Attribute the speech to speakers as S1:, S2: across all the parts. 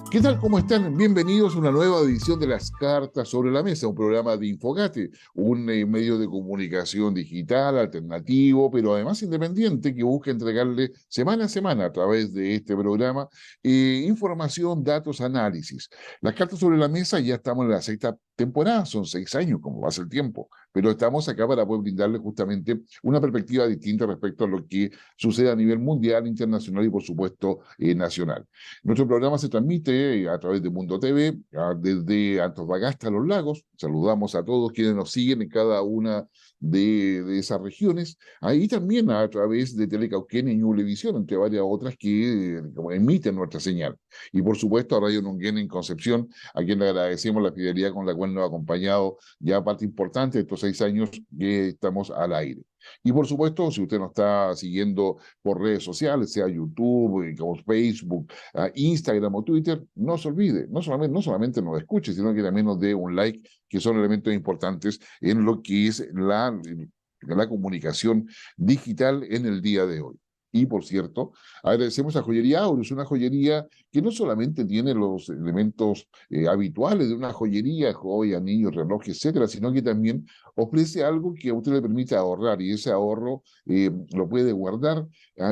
S1: ¿Qué tal? ¿Cómo están? Bienvenidos a una nueva edición de Las Cartas sobre la Mesa, un programa de Infogate, un medio de comunicación digital alternativo, pero además independiente, que busca entregarle semana a semana a través de este programa información, datos, análisis. Las Cartas sobre la Mesa ya estamos en la sexta temporada, son 6 años, como va a ser el tiempo, pero estamos acá para poder brindarle justamente una perspectiva distinta respecto a lo que sucede a nivel mundial, internacional y por supuesto nacional. Nuestro programa se transmite a través de Mundo TV, desde Antofagasta a Los Lagos. Saludamos a todos quienes nos siguen en cada una de esas regiones. Ahí también a través de Telecauquén y Ñublevisión, entre varias otras que emiten nuestra señal. Y por supuesto a Radio Nonguén en Concepción, a quien le agradecemos la fidelidad con la cual nos ha acompañado ya parte importante de estos 6 años que estamos al aire. Y por supuesto, si usted nos está siguiendo por redes sociales, sea YouTube, como Facebook, a Instagram o Twitter, no se olvide, no solamente nos escuche, sino que también nos dé un like, que son elementos importantes en lo que es la comunicación digital en el día de hoy. Y por cierto, agradecemos a Joyería Aurus, una joyería que no solamente tiene los elementos habituales de una joyería, joyas, anillos, relojes, etcétera, sino que también ofrece algo que a usted le permite ahorrar y ese ahorro lo puede guardar.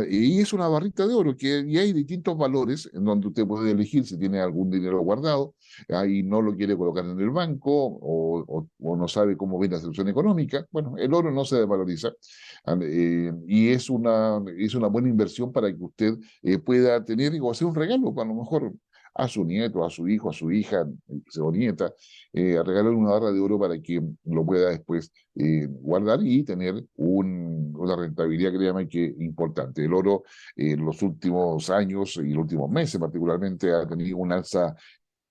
S1: Y es una barrita de oro y hay distintos valores en donde usted puede elegir si tiene algún dinero guardado y no lo quiere colocar en el banco o no sabe cómo viene la situación económica. Bueno, el oro no se desvaloriza y es una buena inversión para que usted pueda tener o hacer un regalo, a lo mejor a su nieto, a su hijo, a su hija, o nieta, a regalarle una barra de oro para que lo pueda después guardar y tener una rentabilidad, créame que importante. El oro en los últimos años y los últimos meses particularmente ha tenido un alza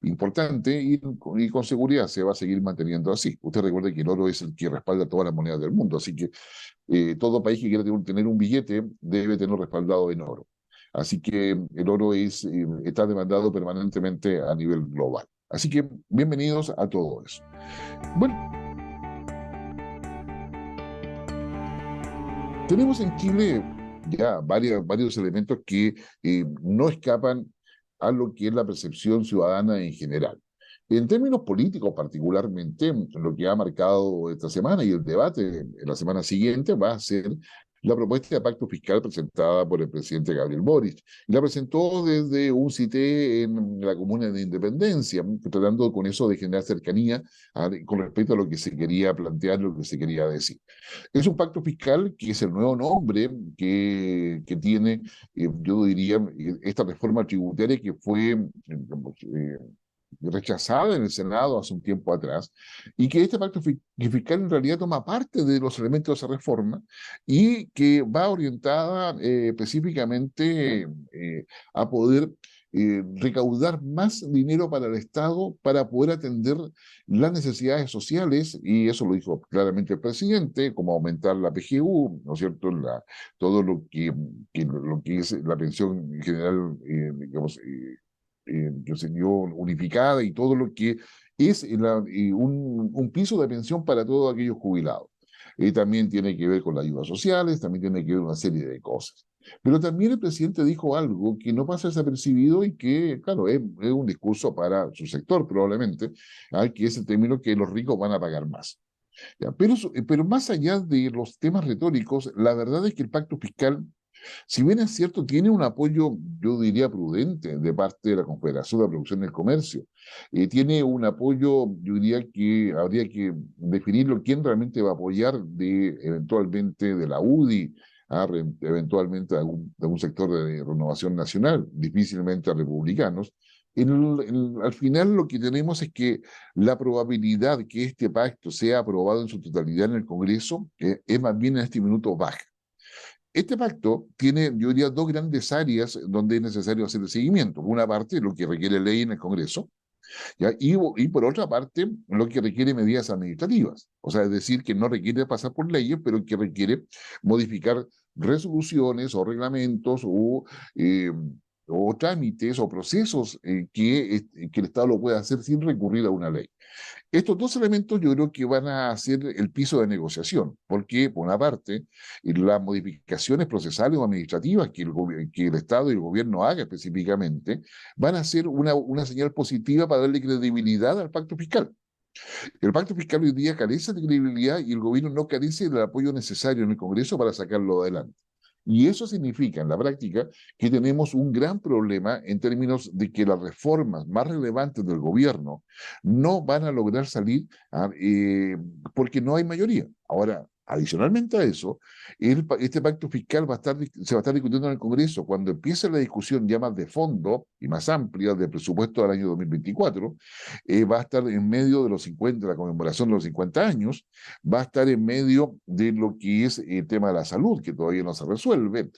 S1: importante y con seguridad se va a seguir manteniendo así. Usted recuerde que el oro es el que respalda todas las monedas del mundo, así que todo país que quiera tener un billete debe tenerlo respaldado en oro. Así que el oro está demandado permanentemente a nivel global. Así que bienvenidos a todo eso. Bueno, tenemos en Chile ya varios elementos que no escapan a lo que es la percepción ciudadana en general. En términos políticos, particularmente, lo que ha marcado esta semana y el debate en la semana siguiente va a ser la propuesta de pacto fiscal presentada por el presidente Gabriel Boric. Y la presentó desde un CITE en la comuna de Independencia, tratando con eso de generar cercanía con respecto a lo que se quería plantear, lo que se quería decir. Es un pacto fiscal que es el nuevo nombre que tiene, yo diría, esta reforma tributaria que fue rechazada en el Senado hace un tiempo atrás, y que este pacto fiscal en realidad toma parte de los elementos de esa reforma y que va orientada específicamente a poder recaudar más dinero para el Estado para poder atender las necesidades sociales, y eso lo dijo claramente el presidente, como aumentar la PGU, ¿no es cierto? Todo lo que es la pensión general, digamos, que se dio unificada y todo lo que es un piso de pensión para todos aquellos jubilados. También tiene que ver con las ayudas sociales, también tiene que ver una serie de cosas. Pero también el presidente dijo algo que no pasa desapercibido y que, claro, es un discurso para su sector probablemente, que es el término que los ricos van a pagar más. ¿Ya? Pero más allá de los temas retóricos, la verdad es que el pacto fiscal, si bien es cierto, tiene un apoyo, yo diría, prudente de parte de la Confederación de la Producción del Comercio. Tiene un apoyo, yo diría que habría que definirlo quién realmente va a apoyar eventualmente de la UDI, eventualmente de algún sector de Renovación Nacional, difícilmente a republicanos. Al final lo que tenemos es que la probabilidad que este pacto sea aprobado en su totalidad en el Congreso es más bien en este minuto baja. Este pacto tiene, yo diría, dos grandes áreas donde es necesario hacer el seguimiento. Por una parte, lo que requiere ley en el Congreso, ¿ya? Y por otra parte, lo que requiere medidas administrativas. O sea, es decir, que no requiere pasar por leyes, pero que requiere modificar resoluciones o reglamentos o o trámites o procesos que el Estado lo pueda hacer sin recurrir a una ley. Estos dos elementos yo creo que van a ser el piso de negociación, porque por una parte, las modificaciones procesales o administrativas que el Estado y el gobierno haga específicamente, van a ser una señal positiva para darle credibilidad al pacto fiscal. El pacto fiscal hoy día carece de credibilidad y el gobierno no carece del apoyo necesario en el Congreso para sacarlo adelante. Y eso significa en la práctica que tenemos un gran problema en términos de que las reformas más relevantes del gobierno no van a lograr salir porque no hay mayoría. Ahora, adicionalmente a eso, este pacto fiscal se va a estar discutiendo en el Congreso. Cuando empiece la discusión ya más de fondo y más amplia del presupuesto del año 2024, va a estar en medio de los 50, la conmemoración de los 50 años, va a estar en medio de lo que es el tema de la salud, que todavía no se resuelve,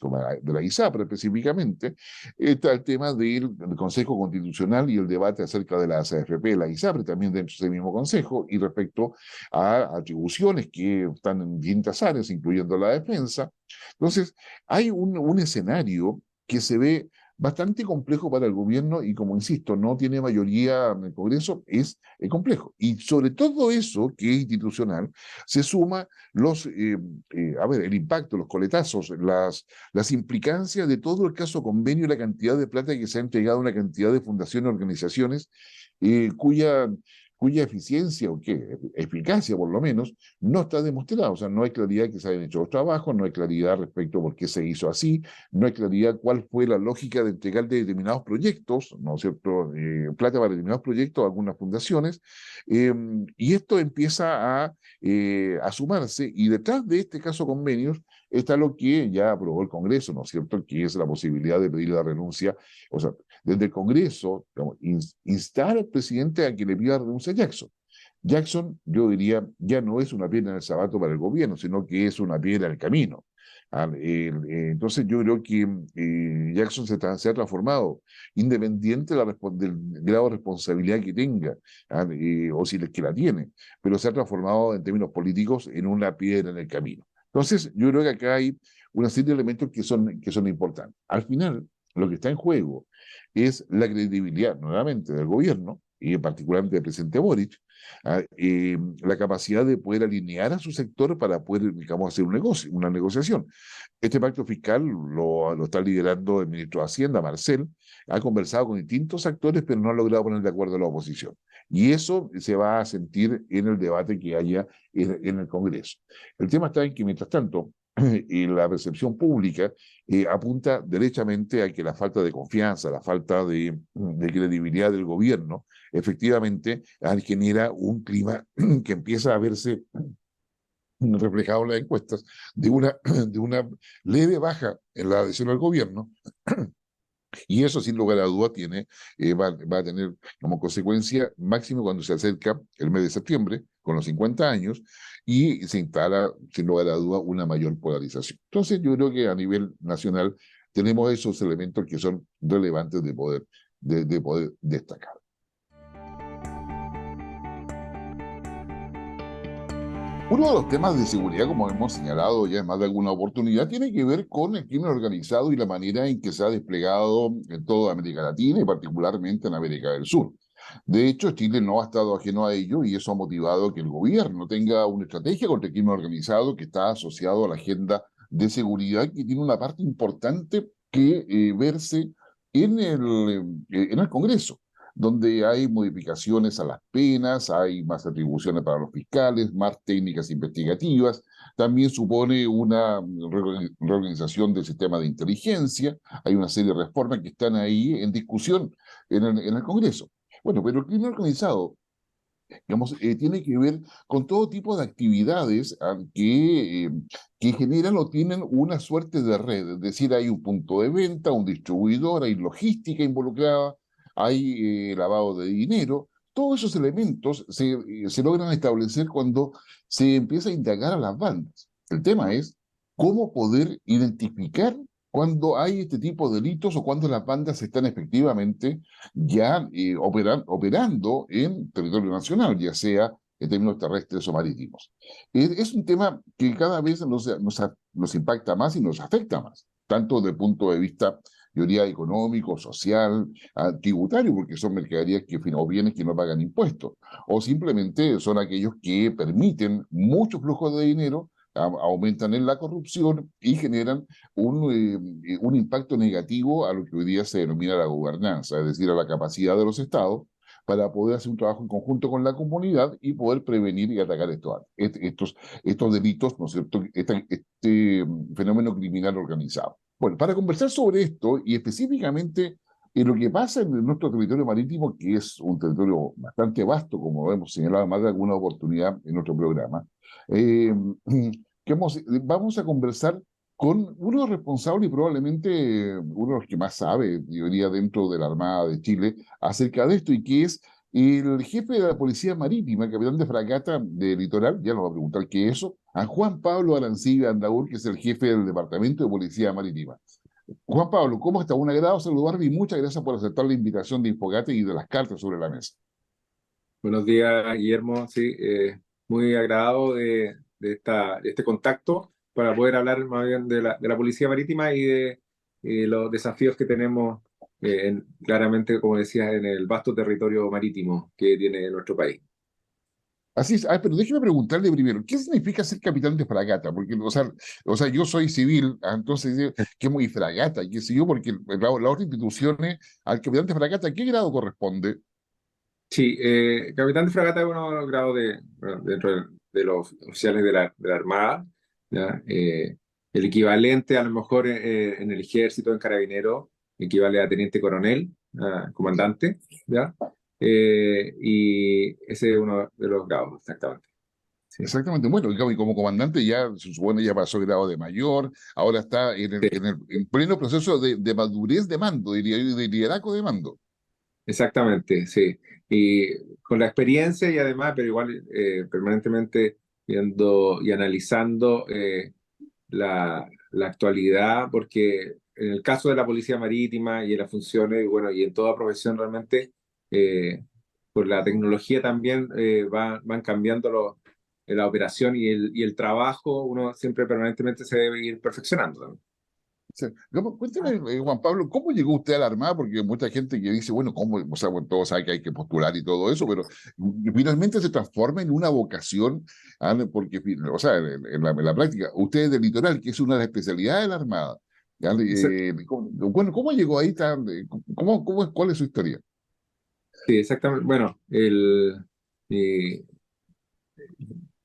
S1: de la ISAPRE específicamente, está el tema del Consejo Constitucional y el debate acerca de las AFP, la ISAPRE también dentro de ese mismo Consejo, y respecto a atribuciones que están en distintas áreas, incluyendo la defensa. Entonces, hay un escenario que se ve bastante complejo para el gobierno y como insisto, no tiene mayoría en el Congreso, es complejo. Y sobre todo eso que es institucional, se suma el impacto, los coletazos, las implicancias de todo el caso convenio y la cantidad de plata que se ha entregado a una cantidad de fundaciones y organizaciones eh, cuya cuya eficiencia o qué, eficacia por lo menos, no está demostrada. O sea, no hay claridad que se hayan hecho los trabajos, no hay claridad respecto a por qué se hizo así, no hay claridad cuál fue la lógica de entregar de determinados proyectos, ¿no es cierto?, plata para determinados proyectos a algunas fundaciones, y esto empieza a sumarse, y detrás de este caso convenios está lo que ya aprobó el Congreso, ¿no es cierto?, que es la posibilidad de pedir la renuncia, o sea, desde el Congreso, digamos, instar al presidente a que le pida renuncia a Jackson. Jackson, yo diría, ya no es una piedra en el zapato para el gobierno, sino que es una piedra en el camino. Entonces yo creo que Jackson se ha transformado, independiente del grado de responsabilidad que tenga, o si es que la tiene, pero se ha transformado en términos políticos en una piedra en el camino. Entonces yo creo que acá hay una serie de elementos que son importantes. Al final, lo que está en juego es la credibilidad, nuevamente, del gobierno, y en particular del presidente Boric, la capacidad de poder alinear a su sector para poder, digamos, hacer un negocio, una negociación. Este pacto fiscal lo está liderando el ministro de Hacienda, Marcel, ha conversado con distintos actores, pero no ha logrado poner de acuerdo a la oposición. Y eso se va a sentir en el debate que haya en el Congreso. El tema está en que, mientras tanto, y la percepción pública apunta derechamente a que la falta de confianza, la falta de credibilidad del gobierno, efectivamente genera un clima que empieza a verse reflejado en las encuestas de una leve baja en la adhesión al gobierno, y eso sin lugar a duda va a tener como consecuencia máximo cuando se acerca el mes de septiembre, con los 50 años, y se instala sin lugar a duda una mayor polarización. Entonces yo creo que a nivel nacional tenemos esos elementos que son relevantes de poder destacar. Uno de los temas de seguridad, como hemos señalado ya en más de alguna oportunidad, tiene que ver con el crimen organizado y la manera en que se ha desplegado en toda América Latina y particularmente en América del Sur. De hecho, Chile no ha estado ajeno a ello y eso ha motivado que el gobierno tenga una estrategia contra el crimen organizado que está asociado a la agenda de seguridad, que tiene una parte importante que verse en el Congreso, donde hay modificaciones a las penas, hay más atribuciones para los fiscales, más técnicas investigativas, también supone una reorganización del sistema de inteligencia, hay una serie de reformas que están ahí en discusión en el Congreso. Bueno, pero el crimen organizado, digamos, tiene que ver con todo tipo de actividades que generan o tienen una suerte de red, es decir, hay un punto de venta, un distribuidor, hay logística involucrada, hay lavado de dinero. Todos esos elementos se logran establecer cuando se empieza a indagar a las bandas. El tema es cómo poder identificar cuando hay este tipo de delitos o cuando las bandas están efectivamente ya operando en territorio nacional, ya sea en términos terrestres o marítimos. Es un tema que cada vez nos impacta más y nos afecta más, tanto desde el punto de vista yo diría, económico, social, tributario, porque son mercaderías o bienes que no pagan impuestos, o simplemente son aquellos que permiten mucho flujo de dinero, aumentan en la corrupción y generan un impacto negativo a lo que hoy día se denomina la gobernanza, es decir, a la capacidad de los estados para poder hacer un trabajo en conjunto con la comunidad y poder prevenir y atacar estos delitos, ¿no es cierto?, fenómeno criminal organizado. Bueno, para conversar sobre esto y específicamente en lo que pasa en nuestro territorio marítimo, que es un territorio bastante vasto, como hemos señalado más de alguna oportunidad en nuestro programa, eh, vamos a conversar con uno responsable y probablemente uno de los que más sabe, yo diría, dentro de la Armada de Chile acerca de esto, y que es el jefe de la Policía Marítima, el capitán de fragata de Litoral, ya nos va a preguntar qué es eso, a Juan Pablo Arancibia Andaur, que es el jefe del Departamento de Policía Marítima. Juan Pablo, ¿cómo está? Un agrado saludarle y muchas gracias por aceptar la invitación de Infogate y de las cartas sobre la mesa.
S2: Buenos días, Guillermo. Sí, muy agradado de este contacto para poder hablar más bien de la Policía Marítima y de los desafíos que tenemos, claramente, como decías, en el vasto territorio marítimo que tiene nuestro país.
S1: Así es, pero déjeme preguntarle primero, ¿qué significa ser capitán de fragata? Porque, o sea, yo soy civil, entonces, ¿qué es muy fragata? ¿Qué sé yo? Porque las otras instituciones, al capitán de fragata, ¿qué grado corresponde?
S2: Sí, capitán de fragata es uno de los grados bueno, dentro de los oficiales de la Armada, ¿ya? El equivalente a lo mejor en el ejército, en carabinero, equivale a teniente coronel, a comandante, ¿ya? Y ese es uno de los grados, exactamente. Sí.
S1: Exactamente, bueno, y como comandante ya se supone ya pasó el grado de mayor, ahora está
S2: Sí,
S1: en pleno proceso de madurez de mando, diría yo, y de liderazgo de mando.
S2: exactamente, sí. Y con la experiencia y además, pero igual permanentemente viendo y analizando la actualidad, porque en el caso de la Policía Marítima y en las funciones, y bueno, y en toda profesión realmente, eh, por la tecnología también van cambiando la operación y el trabajo, uno siempre permanentemente se debe ir perfeccionando también.
S1: Sí. Cuénteme, Juan Pablo, ¿cómo llegó usted a la Armada? Porque hay mucha gente que dice, bueno, ¿cómo? O sea, bueno, todos saben que hay que postular y todo eso, pero finalmente se transforma en una vocación, porque, o sea, en la práctica, usted es del litoral, que es una de las especialidades de la Armada. ¿Ya? Bueno, ¿cómo llegó ahí tan, cuál es su historia?
S2: Sí, exactamente. Bueno, eh,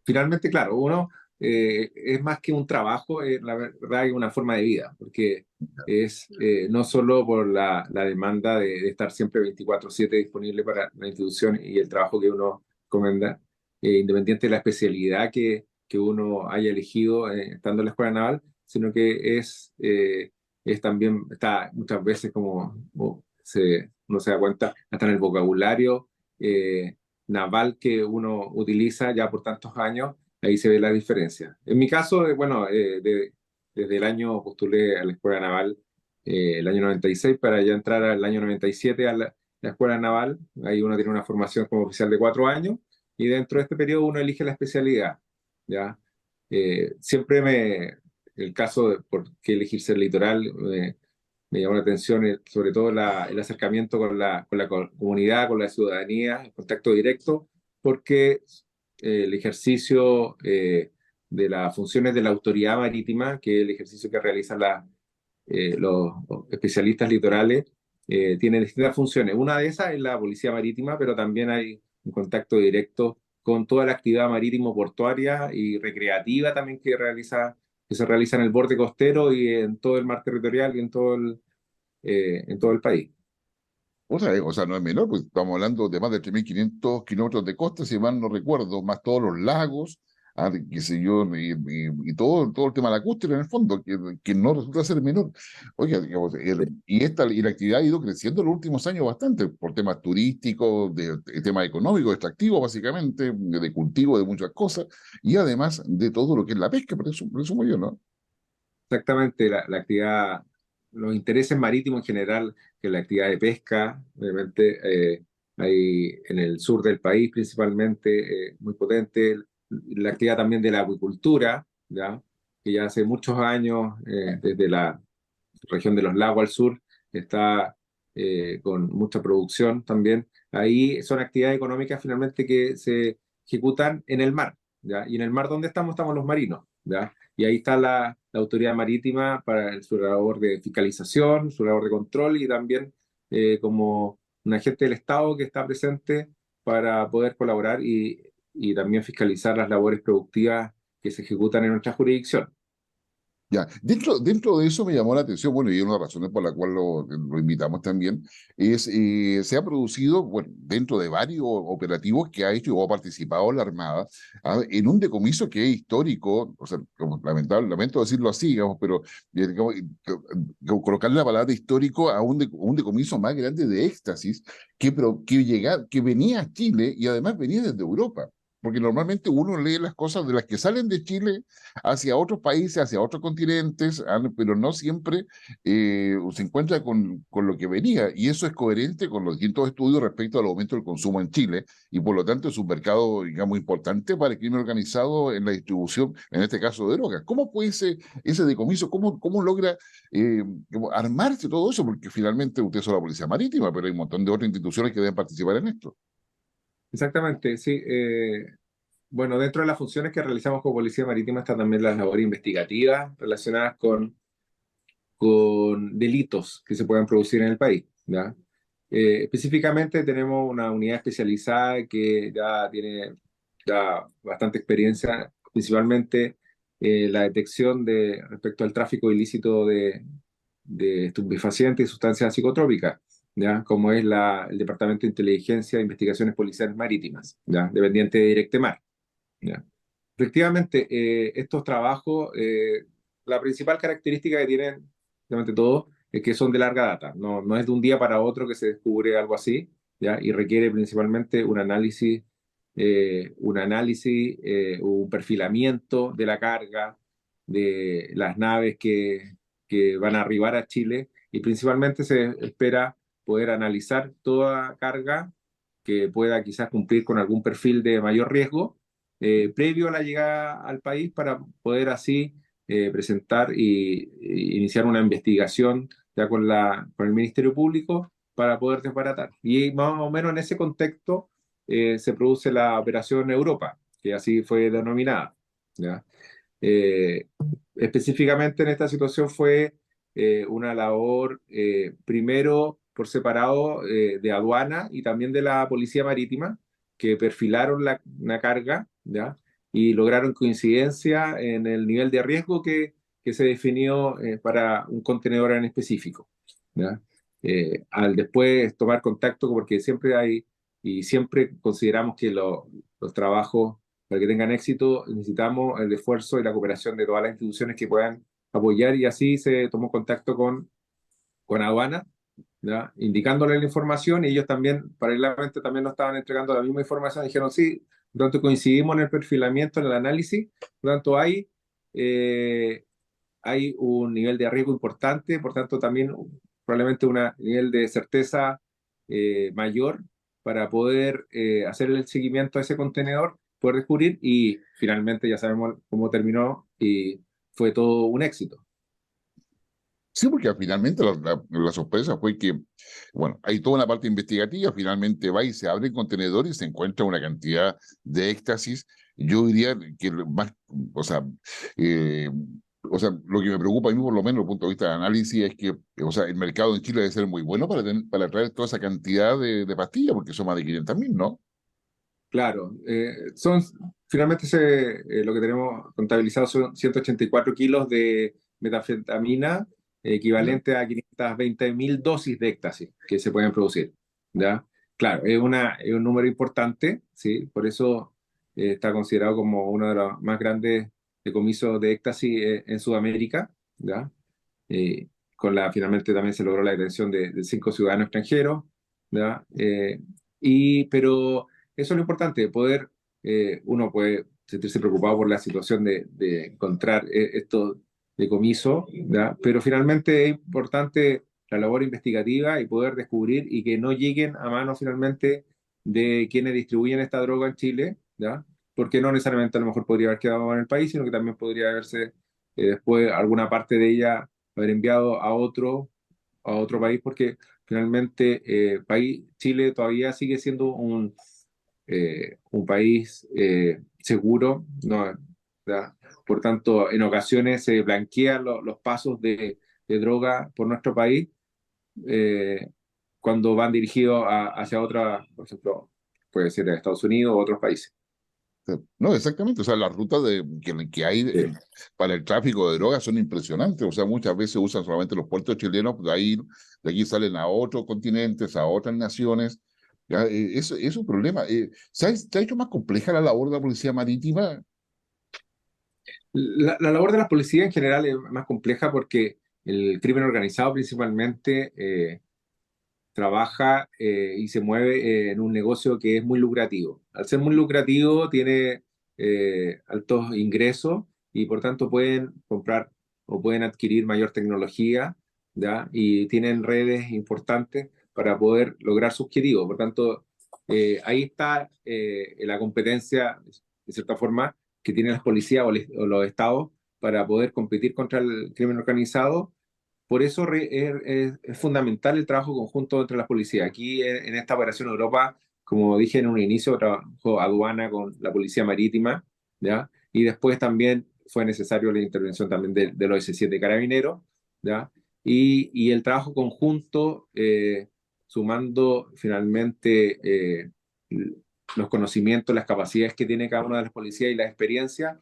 S2: finalmente, claro, uno es más que un trabajo, la verdad es una forma de vida, porque es no solo por la demanda de estar siempre 24/7 disponible para la institución y el trabajo que uno comenda, independiente de la especialidad que uno haya elegido estando en la Escuela Naval, sino que es también, está muchas veces como uno se da cuenta, hasta en el vocabulario. Naval que uno utiliza ya por tantos años, ahí se ve la diferencia. En mi caso, bueno, desde el año postulé a la Escuela Naval el año 96 para ya entrar al año 97 a la Escuela Naval. Ahí uno tiene una formación como oficial de 4 años y dentro de este periodo uno elige la especialidad. ¿Ya? Siempre el caso de por qué elegir ser litoral, me llamó la atención sobre todo el acercamiento con la comunidad, con la ciudadanía, el contacto directo, porque el ejercicio de las funciones de la autoridad marítima, que es el ejercicio que realizan los especialistas litorales, tiene distintas funciones. Una de esas es la policía marítima, pero también hay un contacto directo con toda la actividad marítimo-portuaria y recreativa también que se realiza en el borde costero y en todo el mar territorial y en todo el país.
S1: O sea, no es menor, pues estamos hablando de más de 3.500 kilómetros de costa, si mal no recuerdo, más todos los lagos, qué sé yo, y todo el tema lacustre en el fondo, que no resulta ser menor. Oiga, digamos, y la actividad ha ido creciendo en los últimos años bastante, por temas turísticos, de temas económicos, extractivos, básicamente, de cultivo de muchas cosas, y además de todo lo que es la pesca, presumo yo, ¿no?
S2: Exactamente, la actividad, los intereses marítimos en general, que la actividad de pesca, obviamente, hay en el sur del país principalmente, muy potente, la actividad también de la acuicultura, ¿ya? Que ya hace muchos años, desde la región de los lagos al sur, está con mucha producción también. Ahí son actividades económicas finalmente que se ejecutan en el mar, ¿ya? Y en el mar donde estamos, estamos los marinos, ¿ya? Y ahí está la autoridad marítima para su labor de fiscalización, su labor de control y también como un agente del Estado que está presente para poder colaborar y también fiscalizar las labores productivas que se ejecutan en nuestra jurisdicción.
S1: Ya, dentro de eso me llamó la atención, bueno, y una de las razones por la cual lo invitamos también, es, se ha producido, bueno, dentro de varios operativos que ha hecho o ha participado la Armada, en un decomiso que es histórico, o sea, como lamento decirlo así, digamos, pero digamos, colocar la palabra histórico a un decomiso más grande de éxtasis que venía a Chile y además venía desde Europa. Porque normalmente uno lee las cosas de las que salen de Chile hacia otros países, hacia otros continentes, pero no siempre se encuentra con lo que venía. Y eso es coherente con los distintos estudios respecto al aumento del consumo en Chile. Y por lo tanto es un mercado, digamos, importante para el crimen organizado en la distribución, en este caso de drogas. ¿Cómo puede ese decomiso? ¿Cómo logra como armarse todo eso? Porque finalmente usted es la Policía Marítima, pero hay un montón de otras instituciones que deben participar en esto.
S2: Exactamente, sí. Bueno, dentro de las funciones que realizamos como Policía Marítima está también las labores investigativas relacionadas con delitos que se puedan producir en el país, ¿ya? Específicamente tenemos una unidad especializada que ya tiene ya bastante experiencia, principalmente la detección respecto al tráfico ilícito de estupefacientes y sustancias psicotrópicas, ¿ya? Como es el Departamento de Inteligencia e Investigaciones Policiales Marítimas, ¿ya? Dependiente de Directemar, ¿ya? Efectivamente, estos trabajos, la principal característica que tienen realmente todos es que son de larga data. No es de un día para otro que se descubre algo así, ¿ya? Y requiere principalmente un perfilamiento de la carga, de las naves que van a arribar a Chile, y principalmente se espera poder analizar toda carga que pueda quizás cumplir con algún perfil de mayor riesgo previo a la llegada al país para poder así presentar y iniciar una investigación ya con el Ministerio Público para poder desbaratar. Y más o menos en ese contexto se produce la Operación Europa, que así fue denominada, ¿ya? Eh, Específicamente en esta situación fue una labor primero por separado de aduana y también de la Policía Marítima, que perfilaron una carga, ¿ya? Y lograron coincidencia en el nivel de riesgo que se definió para un contenedor en específico, ¿ya? Al después tomar contacto, porque siempre hay, y siempre consideramos que los trabajos para que tengan éxito, necesitamos el esfuerzo y la cooperación de todas las instituciones que puedan apoyar y así se tomó contacto con aduana, ¿ya? Indicándole la información y ellos también, paralelamente, también nos estaban entregando la misma información. Dijeron, sí, por tanto coincidimos en el perfilamiento, en el análisis, por tanto hay un nivel de riesgo importante, por tanto también probablemente un nivel de certeza mayor para poder hacer el seguimiento a ese contenedor, poder descubrir y finalmente ya sabemos cómo terminó y fue todo un éxito.
S1: Sí, porque finalmente la sorpresa fue que, bueno, hay toda una parte investigativa, finalmente va y se abre el contenedor y se encuentra una cantidad de éxtasis. Yo diría que más, o sea, eh, lo que me preocupa a mí, por lo menos, desde el punto de vista de análisis, es que, o sea, el mercado en Chile debe ser muy bueno para traer toda esa cantidad de pastillas, porque son más de 500.000, ¿no?
S2: Claro, finalmente lo que tenemos contabilizado son 184 kilos de metanfetamina,
S1: Ya.
S2: equivalente a 520.000 dosis de éxtasis que se pueden producir, ¿ya? Claro, es un número importante, ¿sí? Por eso está considerado como uno de los más grandes decomisos de éxtasis en Sudamérica, ¿ya? Eh, Finalmente también se logró la detención de 5 ciudadanos extranjeros, ¿ya? Pero eso es lo importante, uno puede sentirse preocupado por la situación de encontrar estos decomisos, ¿ya? Pero finalmente es importante la labor investigativa y poder descubrir y que no lleguen a manos finalmente de quienes distribuyen esta droga en Chile, ¿ya? Porque no necesariamente a lo mejor podría haber quedado en el país, sino que también podría haberse después alguna parte de ella haber enviado a otro a otro país, porque finalmente Chile todavía sigue siendo un país seguro, ¿no? ¿Ya? Por tanto, en ocasiones se blanquean los pasos de droga por nuestro país eh, cuando van dirigidos hacia otra, por ejemplo, puede ser a Estados Unidos o otros países.
S1: No, exactamente. O sea, las rutas que hay
S2: Sí.
S1: para el tráfico de drogas son impresionantes. O sea, muchas veces usan solamente los puertos chilenos, de aquí salen a otros continentes, a otras naciones. Ya, es un problema. ¿Se ha hecho más compleja la labor de la policía marítima?
S2: La labor de la policía en general es más compleja porque el crimen organizado principalmente trabaja y se mueve en un negocio que es muy lucrativo. Al ser muy lucrativo tiene altos ingresos y por tanto pueden comprar o pueden adquirir mayor tecnología, ¿ya? Y tienen redes importantes para poder lograr su objetivo. Por tanto, ahí está la competencia, de cierta forma, que tienen las policías o los estados para poder competir contra el crimen organizado. Por eso es fundamental el trabajo conjunto entre las policías. Aquí en esta operación Europa, como dije en un inicio, trabajó aduana con la policía marítima, ¿ya? Y después también fue necesario la intervención también de los S7 carabineros, ¿ya? Y el trabajo conjunto, sumando finalmente los conocimientos, las capacidades que tiene cada una de las policías y la experiencia,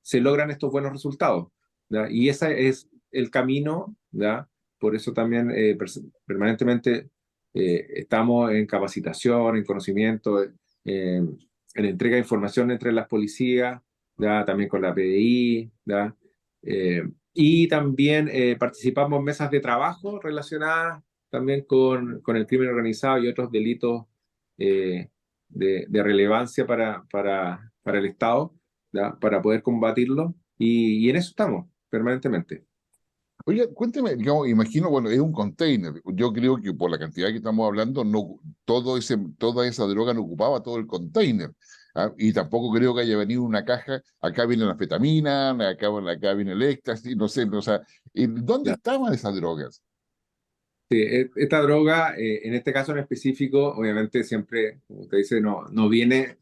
S2: se logran estos buenos resultados, ¿ya? Y ese es el camino, ¿ya? Por eso también permanentemente estamos en capacitación, en conocimiento, en entrega de información entre las policías, ¿ya? También con la PDI, ¿ya? Y también participamos en mesas de trabajo relacionadas también con el crimen organizado y otros delitos eh, de relevancia para el Estado, ¿ya? Para poder combatirlo. Y en eso estamos permanentemente.
S1: Oye, cuénteme, digamos, imagino, bueno, es un container. Yo creo que por la cantidad que estamos hablando, no, toda esa droga no ocupaba todo el container. ¿Ah? Y tampoco creo que haya venido una caja, acá viene la anfetamina, acá viene el éxtasis, no sé, o sea, ¿dónde
S2: Ya.
S1: estaban esas drogas?
S2: Sí, esta droga, en este caso en específico, obviamente siempre, como usted dice, no viene,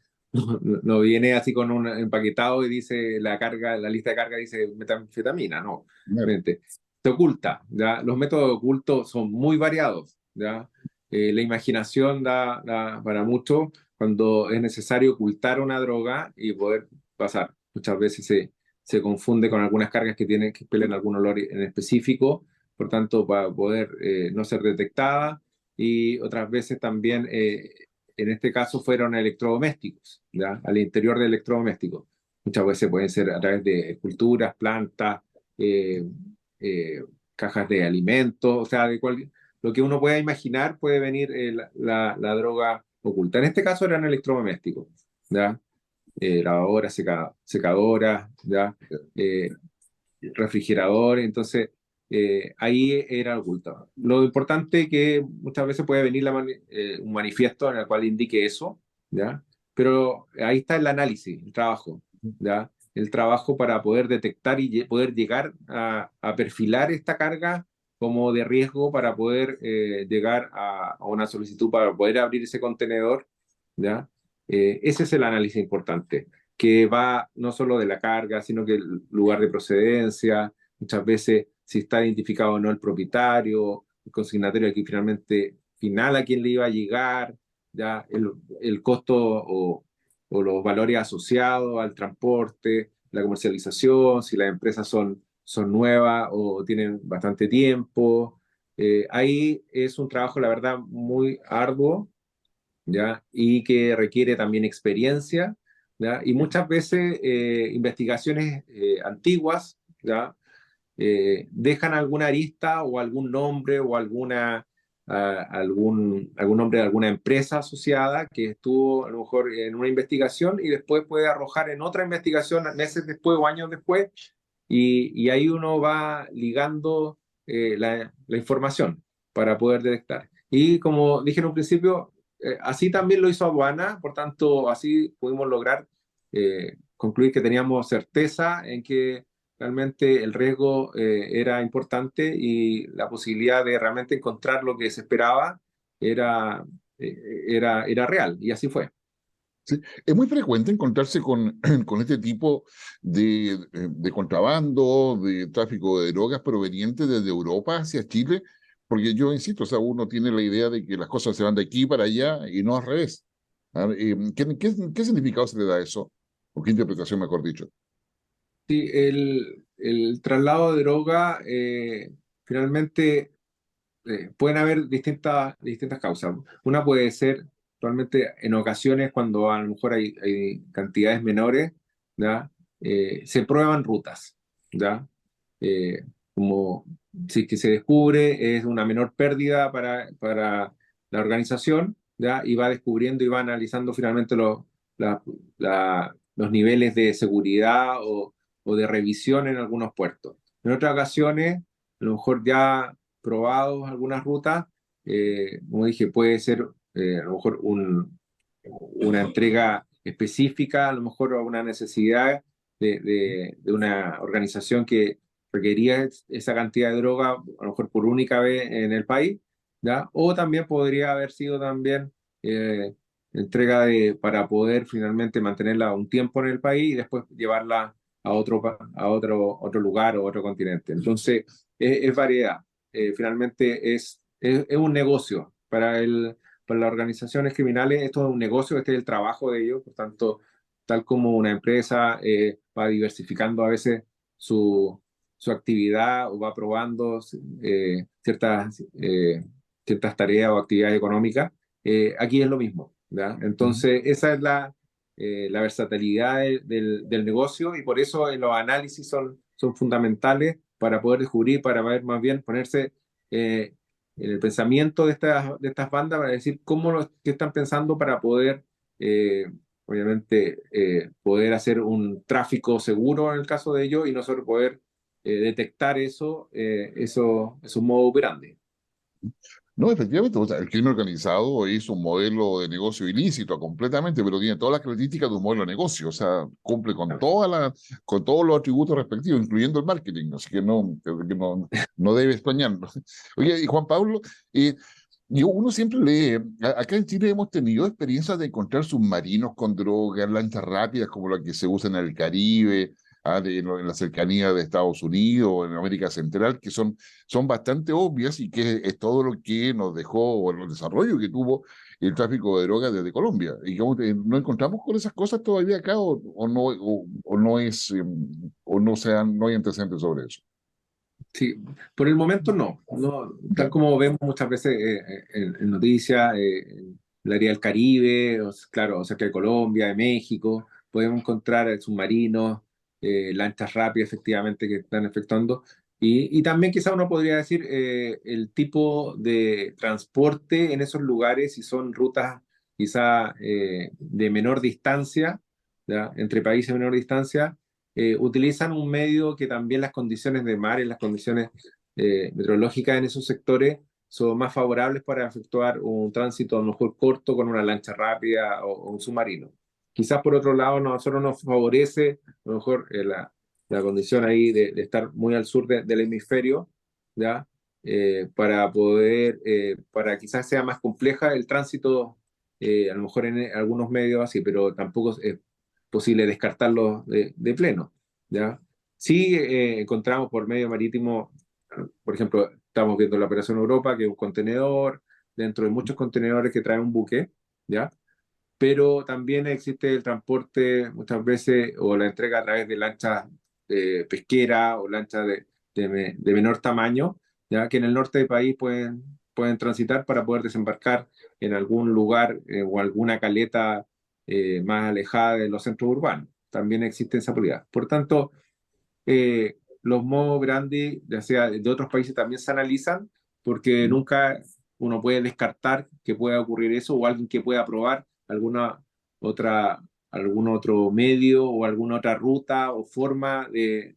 S2: no viene así con un empaquetado y dice la carga, la lista de carga dice metanfetamina, no,
S1: Claro.
S2: obviamente. Se oculta, ¿ya? Los métodos ocultos son muy variados, ¿ya? La imaginación da para mucho cuando es necesario ocultar una droga y poder pasar. Muchas veces se confunde con algunas cargas que tienen que expeler algún olor en específico, por tanto, para poder no ser detectada, y otras veces también, en este caso, fueron electrodomésticos, ¿ya? Al interior de electrodomésticos. Muchas veces pueden ser a través de esculturas, plantas, eh, eh, cajas de alimentos, o sea, lo que uno pueda imaginar puede venir la droga oculta. En este caso eran electrodomésticos, ¿ya? Lavadoras, secadoras, ¿ya? Eh, refrigerador, entonces ahí era oculto. Lo importante es que muchas veces puede venir un manifiesto en el cual indique eso, ¿ya? Pero ahí está el análisis, el trabajo, ¿ya? El trabajo para poder detectar y poder llegar a perfilar esta carga como de riesgo para poder llegar a una solicitud para poder abrir ese contenedor, ¿ya? Ese es el análisis importante, que va no solo de la carga, sino que el lugar de procedencia, muchas veces si está identificado o no el propietario, el consignatario aquí finalmente final a quién le iba a llegar, ya el costo o los valores asociados al transporte, la comercialización, si las empresas son nuevas o tienen bastante tiempo. Ahí es un trabajo, la verdad, muy arduo, ¿ya? Y que requiere también experiencia, ¿ya? Y muchas veces investigaciones antiguas, ¿ya? Dejan alguna arista o algún nombre o algún nombre de alguna empresa asociada que estuvo a lo mejor en una investigación y después puede arrojar en otra investigación meses después o años después, y ahí uno va ligando la información para poder detectar. Y como dije en un principio, así también lo hizo aduana, por tanto, así pudimos lograr concluir que teníamos certeza en que realmente el riesgo era importante y la posibilidad de realmente encontrar lo que se esperaba era, era real, y así fue.
S1: Sí, es muy frecuente encontrarse con, con este tipo de contrabando, de tráfico de drogas proveniente desde Europa hacia Chile, porque yo insisto, o sea, uno tiene la idea de que las cosas se van de aquí para allá y no al revés. ¿Qué significado se le da a eso? ¿O qué interpretación, mejor dicho?
S2: Sí, el traslado de droga, finalmente pueden haber distintas causas. Una puede ser realmente en ocasiones cuando a lo mejor hay cantidades menores, ¿ya? Se prueban rutas, ¿ya? Eh, como si es que se descubre, es una menor pérdida para la organización, ¿ya? Y va descubriendo y va analizando finalmente la- los niveles de seguridad o de revisión en algunos puertos. En otras ocasiones, a lo mejor ya probados algunas rutas, como dije, puede ser a lo mejor una entrega específica, a lo mejor a una necesidad de una organización que requería esa cantidad de droga, a lo mejor por única vez en el país, ¿ya? O también podría haber sido también eh, entrega para poder finalmente mantenerla un tiempo en el país y después llevarla a otro lugar o otro continente. Entonces, es variedad. Finalmente es un negocio. Para las organizaciones criminales esto es un negocio, este es el trabajo de ellos, por tanto, tal como una empresa va diversificando a veces su actividad o va probando ciertas tareas o actividades económicas, aquí es lo mismo, ¿ya?
S1: Ujú.
S2: Entonces, esa es la versatilidad del negocio, y por eso los análisis son fundamentales para poder descubrir, para ver más bien ponerse eh, en el pensamiento de estas bandas, para decir qué están pensando para poder, eh, obviamente, poder hacer un tráfico seguro en el caso de ellos y nosotros poder detectar esos modos operandi.
S1: No, efectivamente, o sea, el crimen organizado es un modelo de negocio ilícito completamente, pero tiene todas las características de un modelo de negocio, o sea, cumple con todos los atributos respectivos, incluyendo el marketing, así que no debe extrañarlo. Oye, y Juan Pablo, eh, uno siempre lee, acá en Chile hemos tenido experiencias de encontrar submarinos con drogas, lanchas rápidas como la que se usa en el Caribe, en la cercanía de Estados Unidos, en América Central, que son bastante obvias y que es todo lo que nos dejó, o el desarrollo que tuvo el tráfico de drogas desde Colombia. Y como no encontramos con esas cosas todavía acá, o no es, o no sean, no hay antecedentes sobre eso.
S2: Sí, por el momento no, no, tal
S1: Ya.
S2: como vemos muchas veces en noticias, en el área del Caribe, claro, cerca de Colombia, de México, podemos encontrar submarinos, lanchas rápidas efectivamente que están efectuando. Y también quizá uno podría decir el tipo de transporte en esos lugares, si son rutas quizá de menor distancia, ¿ya? Entre países de menor distancia, utilizan un medio que también las condiciones de mar y las condiciones meteorológicas en esos sectores son más favorables para efectuar un tránsito a lo mejor corto con una lancha rápida o un submarino. Quizás por otro lado, nosotros nos favorece a lo mejor la condición ahí de estar muy al sur del hemisferio, ¿ya? Para poder, para quizás sea más compleja el tránsito, a lo mejor en algunos medios así, pero tampoco es posible descartarlo de pleno, ¿ya? Sí, encontramos por medio marítimo, por ejemplo, estamos viendo la operación Europa, que es un contenedor, dentro de muchos contenedores que trae un buque, ¿ya? Pero también existe el transporte muchas veces o la entrega a través de lanchas pesqueras o lanchas de menor tamaño, ya que en el norte del país pueden transitar para poder desembarcar en algún lugar o alguna caleta más alejada de los centros urbanos. También existe esa posibilidad. Por tanto, los modos brandy, ya sea de otros países, también se analizan porque nunca uno puede descartar que pueda ocurrir eso o alguien que pueda probar otra, algún otro medio o alguna otra ruta o forma de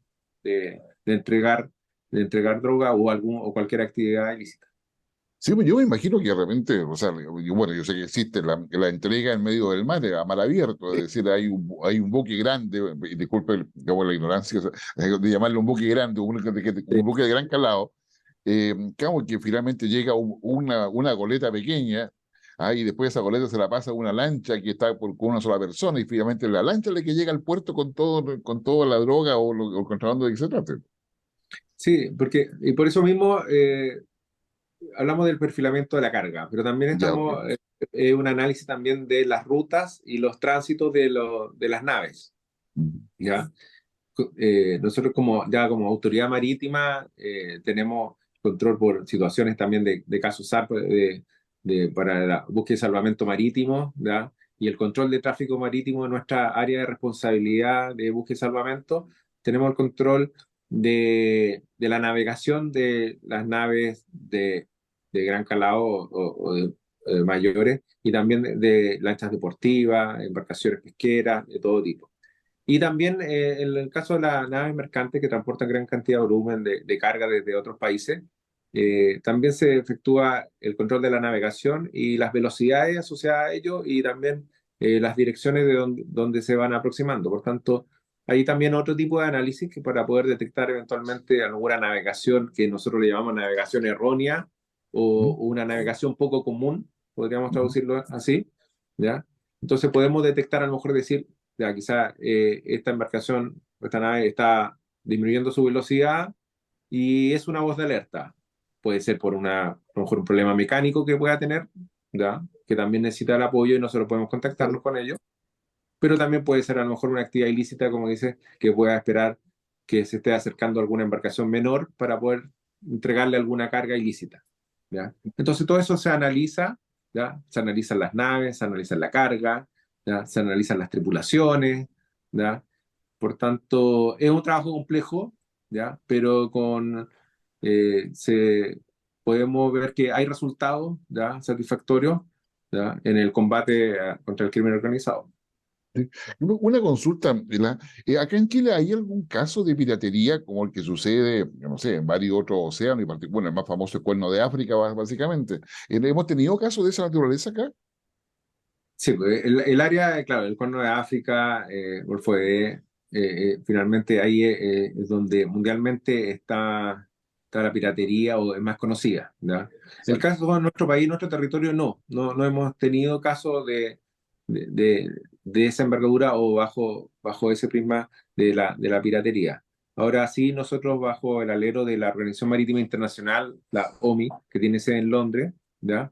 S2: entregar droga o cualquier actividad ilícita.
S1: Sí, pues yo me imagino que de repente, o sea, bueno, yo sé que existe la entrega en medio del mar, a mar abierto, es decir, hay un buque grande, y disculpe digamos, la ignorancia, o sea, de llamarlo un buque grande,
S2: Sí,
S1: un buque de gran calado, claro, que finalmente llega una goleta pequeña, y después esa goleta se la pasa a una lancha que está con una sola persona, y finalmente la lancha es la que llega al puerto con toda la droga o el contrabando de que se trate.
S2: sí, porque, y por eso mismo hablamos del perfilamiento de la carga, pero también
S1: Ya, ok.
S2: estamos, un análisis también de las rutas y los tránsitos de las naves, ¿ya? Nosotros ya como autoridad marítima tenemos control por situaciones también de casos SAR para la búsqueda y salvamento marítimo, ¿ya? Y el control de tráfico marítimo en nuestra área de responsabilidad de búsqueda y salvamento. Tenemos el control de la navegación de las naves de gran calado o de mayores, y también de lanchas deportivas, embarcaciones pesqueras, de todo tipo. Y también en el caso de las naves mercantes que transportan gran cantidad de volumen de carga desde otros países, también se efectúa el control de la navegación y las velocidades asociadas a ello, y también las direcciones de donde se van aproximando. Por tanto, hay también otro tipo de análisis que para poder detectar eventualmente alguna navegación que nosotros le llamamos navegación errónea o una navegación poco común, podríamos traducirlo así, ¿ya? Entonces podemos detectar, a lo mejor decir, ya quizá esta embarcación, esta nave está disminuyendo su velocidad y es una voz de alerta. Puede ser por a lo mejor un problema mecánico que pueda tener, ¿ya? Que también necesita el apoyo y nosotros podemos contactarnos con ellos, pero también puede ser a lo mejor una actividad ilícita, como dice, que pueda esperar que se esté acercando alguna embarcación menor para poder entregarle alguna carga ilícita, ¿ya? Entonces todo eso se analiza, ¿ya? Se analizan las naves, se analiza la carga, ¿ya? Se analizan las tripulaciones, ¿ya? Por tanto, es un trabajo complejo, ¿ya? Pero podemos ver que hay resultados, ¿ya? Satisfactorios, ¿ya? En el combate contra el crimen organizado.
S1: Sí. Una consulta, acá en Chile hay algún caso de piratería como el que sucede, yo no sé, en varios otros océanos, bueno, el más famoso es Cuerno de África, básicamente. ¿Hemos tenido casos de esa naturaleza acá?
S2: Sí, pues, el área, claro, el Cuerno de África, Golfo de finalmente ahí es donde mundialmente está la piratería o es más conocida, ¿ya? El
S1: Exacto.
S2: caso de nuestro país, nuestro territorio, no hemos tenido casos de, de- de esa envergadura o bajo ese prisma de la piratería. Ahora sí, nosotros bajo el alero de la Organización Marítima Internacional, la OMI, que tiene sede en Londres, ¿ya?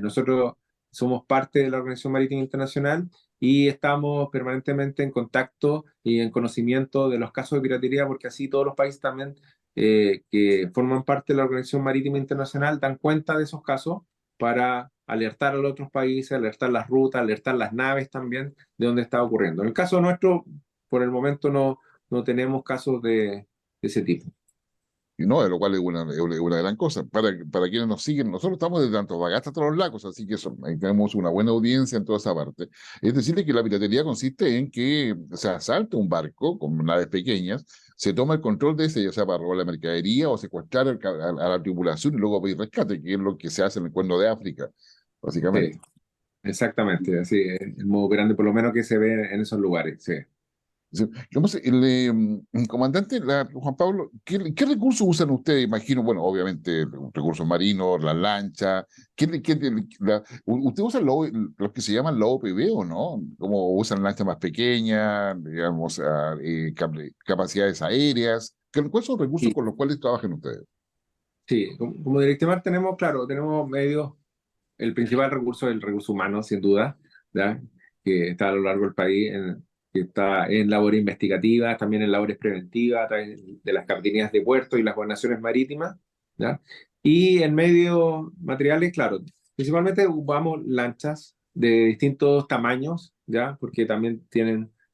S2: Nosotros somos parte de la Organización Marítima Internacional y estamos permanentemente en contacto y en conocimiento de los casos de piratería, porque así todos los países también que forman parte de la Organización Marítima Internacional dan cuenta de esos casos para alertar a los otros países, alertar las rutas, alertar las naves también de dónde está ocurriendo. En el caso nuestro, por el momento no tenemos casos de ese tipo.
S1: Y no, lo cual es una gran cosa. Para quienes nos siguen, nosotros estamos desde Antofagasta hasta los lagos, así que ahí tenemos una buena audiencia en toda esa parte. Es decir, que la piratería consiste en que se asalta un barco con naves pequeñas, se toma el control de ese, ya sea para robar la mercadería o secuestrar a la tripulación y luego pedir rescate, que es lo que se hace en el Cuerno de África,
S2: Sí,
S1: básicamente.
S2: exactamente, así es el modo grande, por lo menos que se ve en esos lugares. Sí.
S1: Sí. ¿Cómo comandante, Juan Pablo, qué recursos usan ustedes? Imagino, bueno, obviamente recursos marinos, las lanchas. ¿Usted usa los que se llaman la OPV o no? ¿Cómo usan lanchas más pequeñas, digamos, capacidades aéreas? ¿Cuáles son los recursos
S2: Sí,
S1: con los cuales trabajan ustedes?
S2: sí, como Directimar tenemos, claro, tenemos medios, el principal recurso es el recurso humano, sin duda, ¿ya? Que está a lo largo del país, que está en labores investigativas, también en labores preventivas, a través de las capitanías de puertos y las gobernaciones marítimas, ¿ya? Y en medios materiales, claro, principalmente ocupamos lanchas de distintos tamaños, ¿ya? Porque también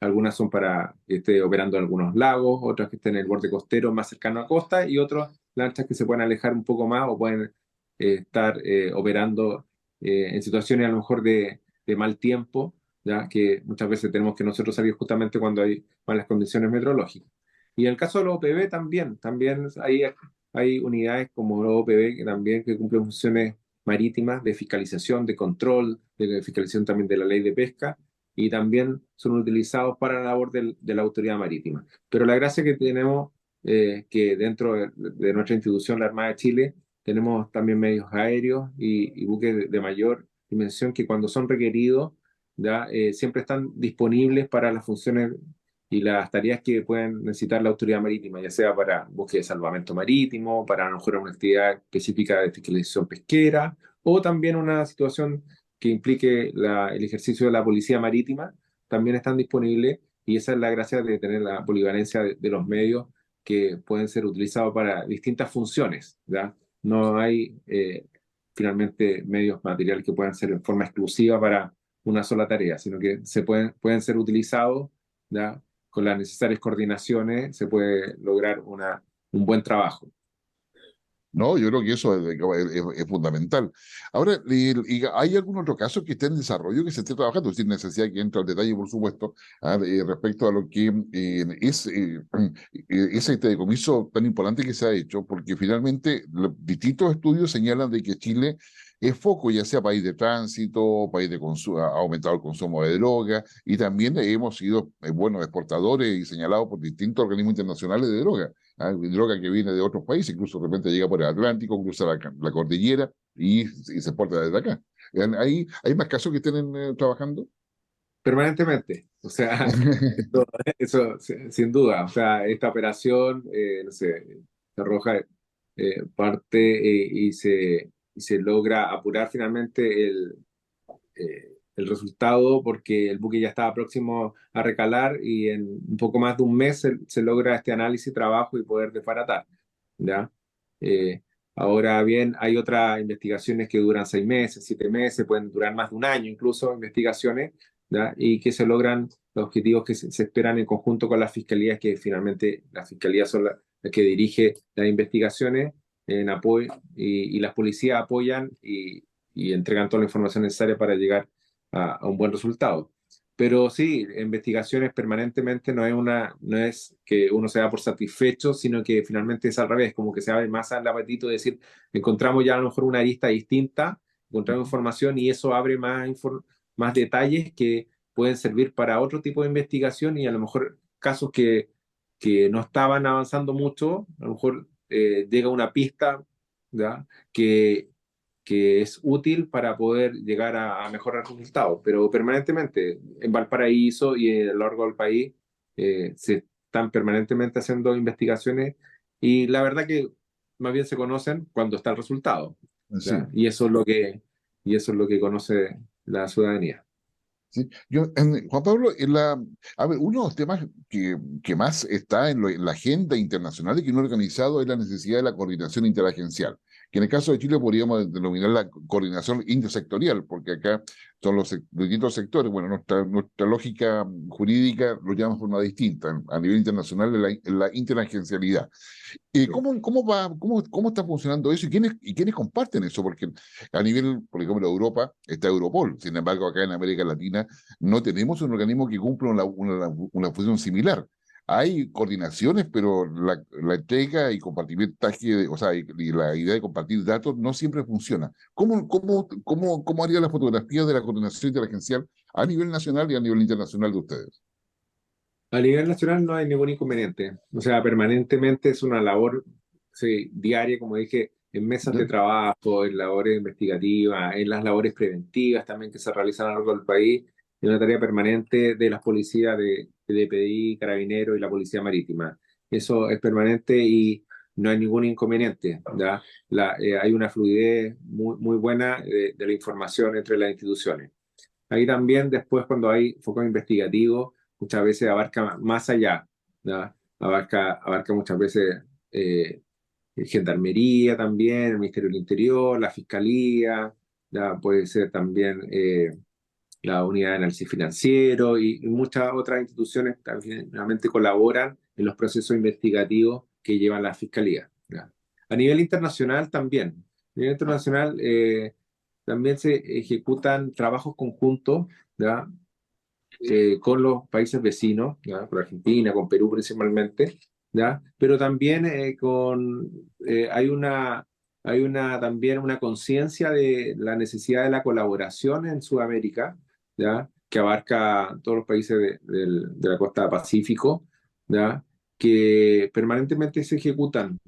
S2: algunas son para que esté operando en algunos lagos, otras que estén en el borde costero más cercano a costa, y otras lanchas que se pueden alejar un poco más o pueden estar operando en situaciones a lo mejor de mal tiempo, ya que muchas veces tenemos que nosotros salir justamente cuando hay malas condiciones meteorológicas. Y en el caso de los OPV también hay hay unidades como la OPB que también que cumplen funciones marítimas de fiscalización, de control, de fiscalización también de la ley de pesca, y también son utilizados para la labor de la autoridad marítima. Pero la gracia que tenemos, que dentro de nuestra institución, la Armada de Chile, tenemos también medios aéreos y buques de mayor dimensión que cuando son requeridos, ¿ya? Siempre están disponibles para las funciones y las tareas que pueden necesitar la autoridad marítima, ya sea para búsqueda de salvamento marítimo, para a lo mejor una actividad específica de fiscalización pesquera, o también una situación que implique el ejercicio de la policía marítima, también están disponibles, y esa es la gracia de tener la polivalencia de los medios que pueden ser utilizados para distintas funciones, ¿ya? No hay finalmente medios materiales que puedan ser en forma exclusiva para una sola tarea, sino que pueden ser utilizados, ¿ya? Con las necesarias coordinaciones se puede lograr un buen trabajo.
S1: No, yo creo que eso es fundamental. Ahora, ¿hay algún otro caso que esté en desarrollo, que se esté trabajando? Sin necesidad que entre al detalle, por supuesto, respecto a lo que ese decomiso tan importante que se ha hecho, porque finalmente distintos estudios señalan de que Chile es foco, ya sea país de tránsito, país de consumo, ha aumentado el consumo de droga, y también hemos sido buenos exportadores y señalados por distintos organismos internacionales de droga. Droga que viene de otros países, incluso de repente llega por el Atlántico, cruza la cordillera y se exporta desde acá. ¿Hay más casos que estén trabajando?
S2: Permanentemente, o sea, eso, sin duda, o sea, esta operación, no sé, se arroja parte y se logra apurar finalmente el resultado porque el buque ya estaba próximo a recalar y en un poco más de un mes se logra este análisis, trabajo y poder desbaratar, ¿ya? Eh, Ahora bien, hay otras investigaciones que duran 6 meses, 7 meses, pueden durar más de un año incluso, investigaciones, ¿ya? Y que se logran los objetivos que se esperan en conjunto con las fiscalías, que finalmente las fiscalías son las que dirigen las investigaciones en apoyo y las policías apoyan y entregan toda la información necesaria para llegar a un buen resultado. Pero sí, investigaciones permanentemente no es que uno se da por satisfecho, sino que finalmente es al revés, como que se abre más al apetito de decir, encontramos ya a lo mejor una arista distinta, encontramos información y eso abre más detalles que pueden servir para otro tipo de investigación y a lo mejor casos que no estaban avanzando mucho, a lo mejor llega una pista, ¿ya? Que es útil para poder llegar a mejorar resultados, pero permanentemente en Valparaíso y a lo largo del país se están permanentemente haciendo investigaciones y la verdad que más bien se conocen cuando está el resultado,
S1: Sí.
S2: ¿ya? Y eso es lo que conoce la ciudadanía.
S1: Sí. Juan Pablo, a ver, uno de los temas que más está en la agenda internacional y que no ha organizado es la necesidad de la coordinación interagencial, que en el caso de Chile podríamos denominar la coordinación intersectorial, porque acá son los distintos sectores. Bueno, nuestra lógica jurídica lo llama de forma distinta. A nivel internacional es la interagencialidad.
S2: Sí.
S1: ¿Cómo está funcionando eso y quiénes comparten eso? Porque a nivel, por ejemplo, de Europa está Europol. Sin embargo, acá en América Latina no tenemos un organismo que cumpla una función similar. Hay coordinaciones, pero la entrega y compartimentaje, o sea, y la idea de compartir datos no siempre funciona. ¿Cómo haría la fotografía de la coordinación interagencial a nivel nacional y a nivel internacional de ustedes?
S2: A nivel nacional no hay ningún inconveniente. O sea, permanentemente es una labor, sí, diaria, como dije, en mesas de
S1: ¿Ya?
S2: trabajo, en labores investigativas, en las labores preventivas también que se realizan a lo largo del país, es una tarea permanente de las policías de DPI, Carabineros y la Policía Marítima. Eso es permanente y no hay ningún inconveniente, ¿ya? Hay una fluidez muy, muy buena de la información entre las instituciones. Ahí también después cuando hay foco investigativo, muchas veces abarca más allá, ¿ya? Abarca muchas veces Gendarmería también, el Ministerio del Interior, la Fiscalía, ¿ya? Puede ser también la Unidad de Análisis Financiero y muchas otras instituciones también realmente colaboran en los procesos investigativos que llevan la Fiscalía, ¿ya? A nivel internacional también. A nivel internacional también se ejecutan trabajos conjuntos, ¿ya? Con los países vecinos, ¿ya? Con Argentina, con Perú principalmente, ¿ya? Pero también hay también una conciencia de la necesidad de la colaboración en Sudamérica, ¿ya? Que abarca todos los países de la costa Pacífico, ¿ya? Que permanentemente se ejecutan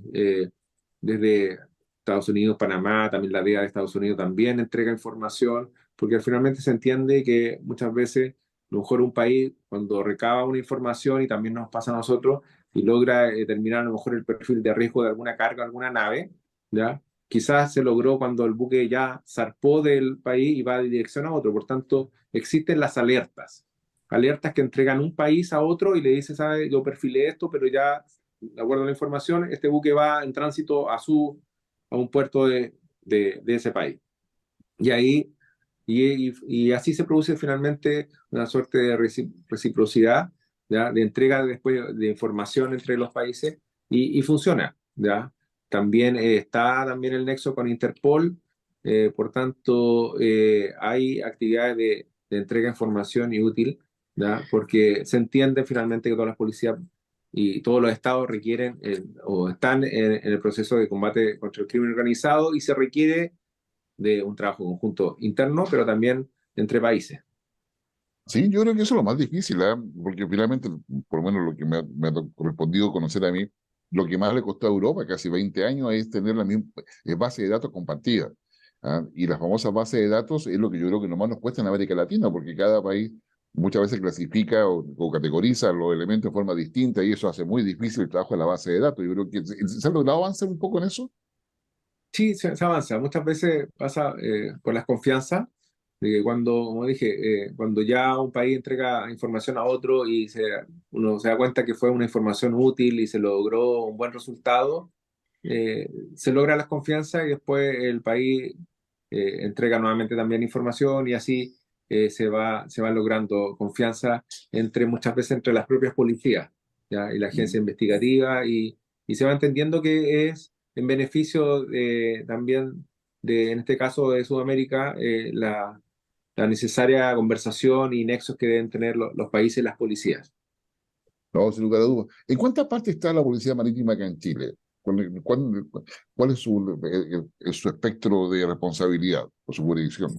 S2: desde Estados Unidos, Panamá, también la DEA de Estados Unidos también entrega información, porque finalmente se entiende que muchas veces, a lo mejor un país, cuando recaba una información y también nos pasa a nosotros, y logra determinar a lo mejor el perfil de riesgo de alguna carga, alguna nave, ¿ya? Quizás se logró cuando el buque ya zarpó del país y va de dirección a otro. Por tanto, existen las alertas. Alertas que entregan un país a otro y le dice, sabe, yo perfilé esto, pero ya, de acuerdo a la información, este buque va en tránsito a un puerto de ese país. Y ahí, y así se produce finalmente una suerte de reciprocidad, ¿ya? De entrega después de información entre los países y funciona, ¿ya? También está también el nexo con Interpol, por tanto hay actividades de entrega de información y útil, ¿ya? Porque se entiende finalmente que todas las policías y todos los estados requieren o están en el proceso de combate contra el crimen organizado y se requiere de un trabajo conjunto interno, pero también entre países.
S1: Sí, yo creo que eso es lo más difícil, ¿ah? Porque finalmente, por lo menos lo que me ha correspondido conocer a mí, lo que más le costó a Europa, casi 20 años, es tener la misma base de datos compartida. ¿Ah? Y las famosas bases de datos es lo que yo creo que nomás nos cuesta en América Latina, porque cada país muchas veces clasifica o categoriza los elementos de forma distinta y eso hace muy difícil el trabajo de la base de datos. Yo creo que se ha logrado avanzar un poco en eso.
S2: Sí, se avanza. Muchas veces pasa por las confianzas, de que cuando, como dije, cuando ya un país entrega información a otro y uno se da cuenta que fue una información útil y se logró un buen resultado, se logra las confianzas y después el país entrega nuevamente también información y así se va logrando confianza muchas veces entre las propias policías, ¿ya? Y la agencia
S1: Mm.
S2: investigativa y se va entendiendo que es en beneficio también en este caso de Sudamérica, la necesaria conversación y nexos que deben tener los países y las policías.
S1: No, sin lugar a dudas. ¿En cuántas partes está la Policía Marítima acá en Chile? ¿Cuál es su espectro de responsabilidad o su jurisdicción?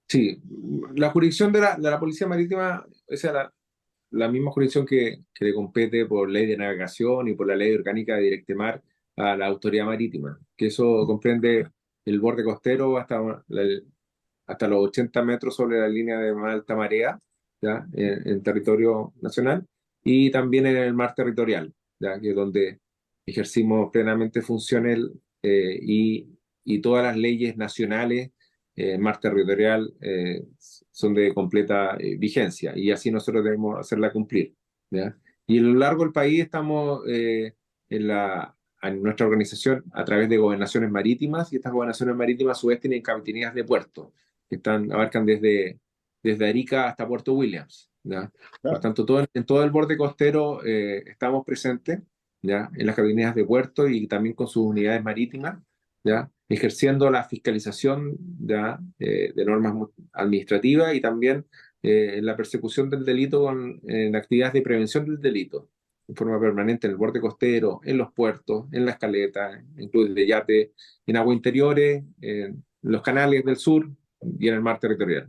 S2: Sí, la jurisdicción de la Policía Marítima, esa es la misma jurisdicción que le compete por ley de navegación y por la ley orgánica de Directemar a la Autoridad Marítima, que eso comprende el borde costero hasta los 80 metros sobre la línea de más alta marea, ¿ya? En territorio nacional, y también en el mar territorial, ¿ya? Que es donde ejercimos plenamente funciones y todas las leyes nacionales en mar territorial son de completa vigencia, y así nosotros debemos hacerla cumplir, ¿ya? Y a lo largo del país estamos en nuestra organización a través de gobernaciones marítimas, y estas gobernaciones marítimas a su vez tienen capitanías de puerto que abarcan desde Arica hasta Puerto Williams, ¿ya? Por
S1: Claro.
S2: tanto, en todo el borde costero estamos presentes, ¿ya? En las capitanías de puerto y también con sus unidades marítimas, ¿ya? Ejerciendo la fiscalización, ¿ya? De normas administrativas y también en la persecución del delito en actividades de prevención del delito en forma permanente en el borde costero, en los puertos, en las caletas, en clubes de yate, en aguas interiores, en los canales del sur y en el mar territorial.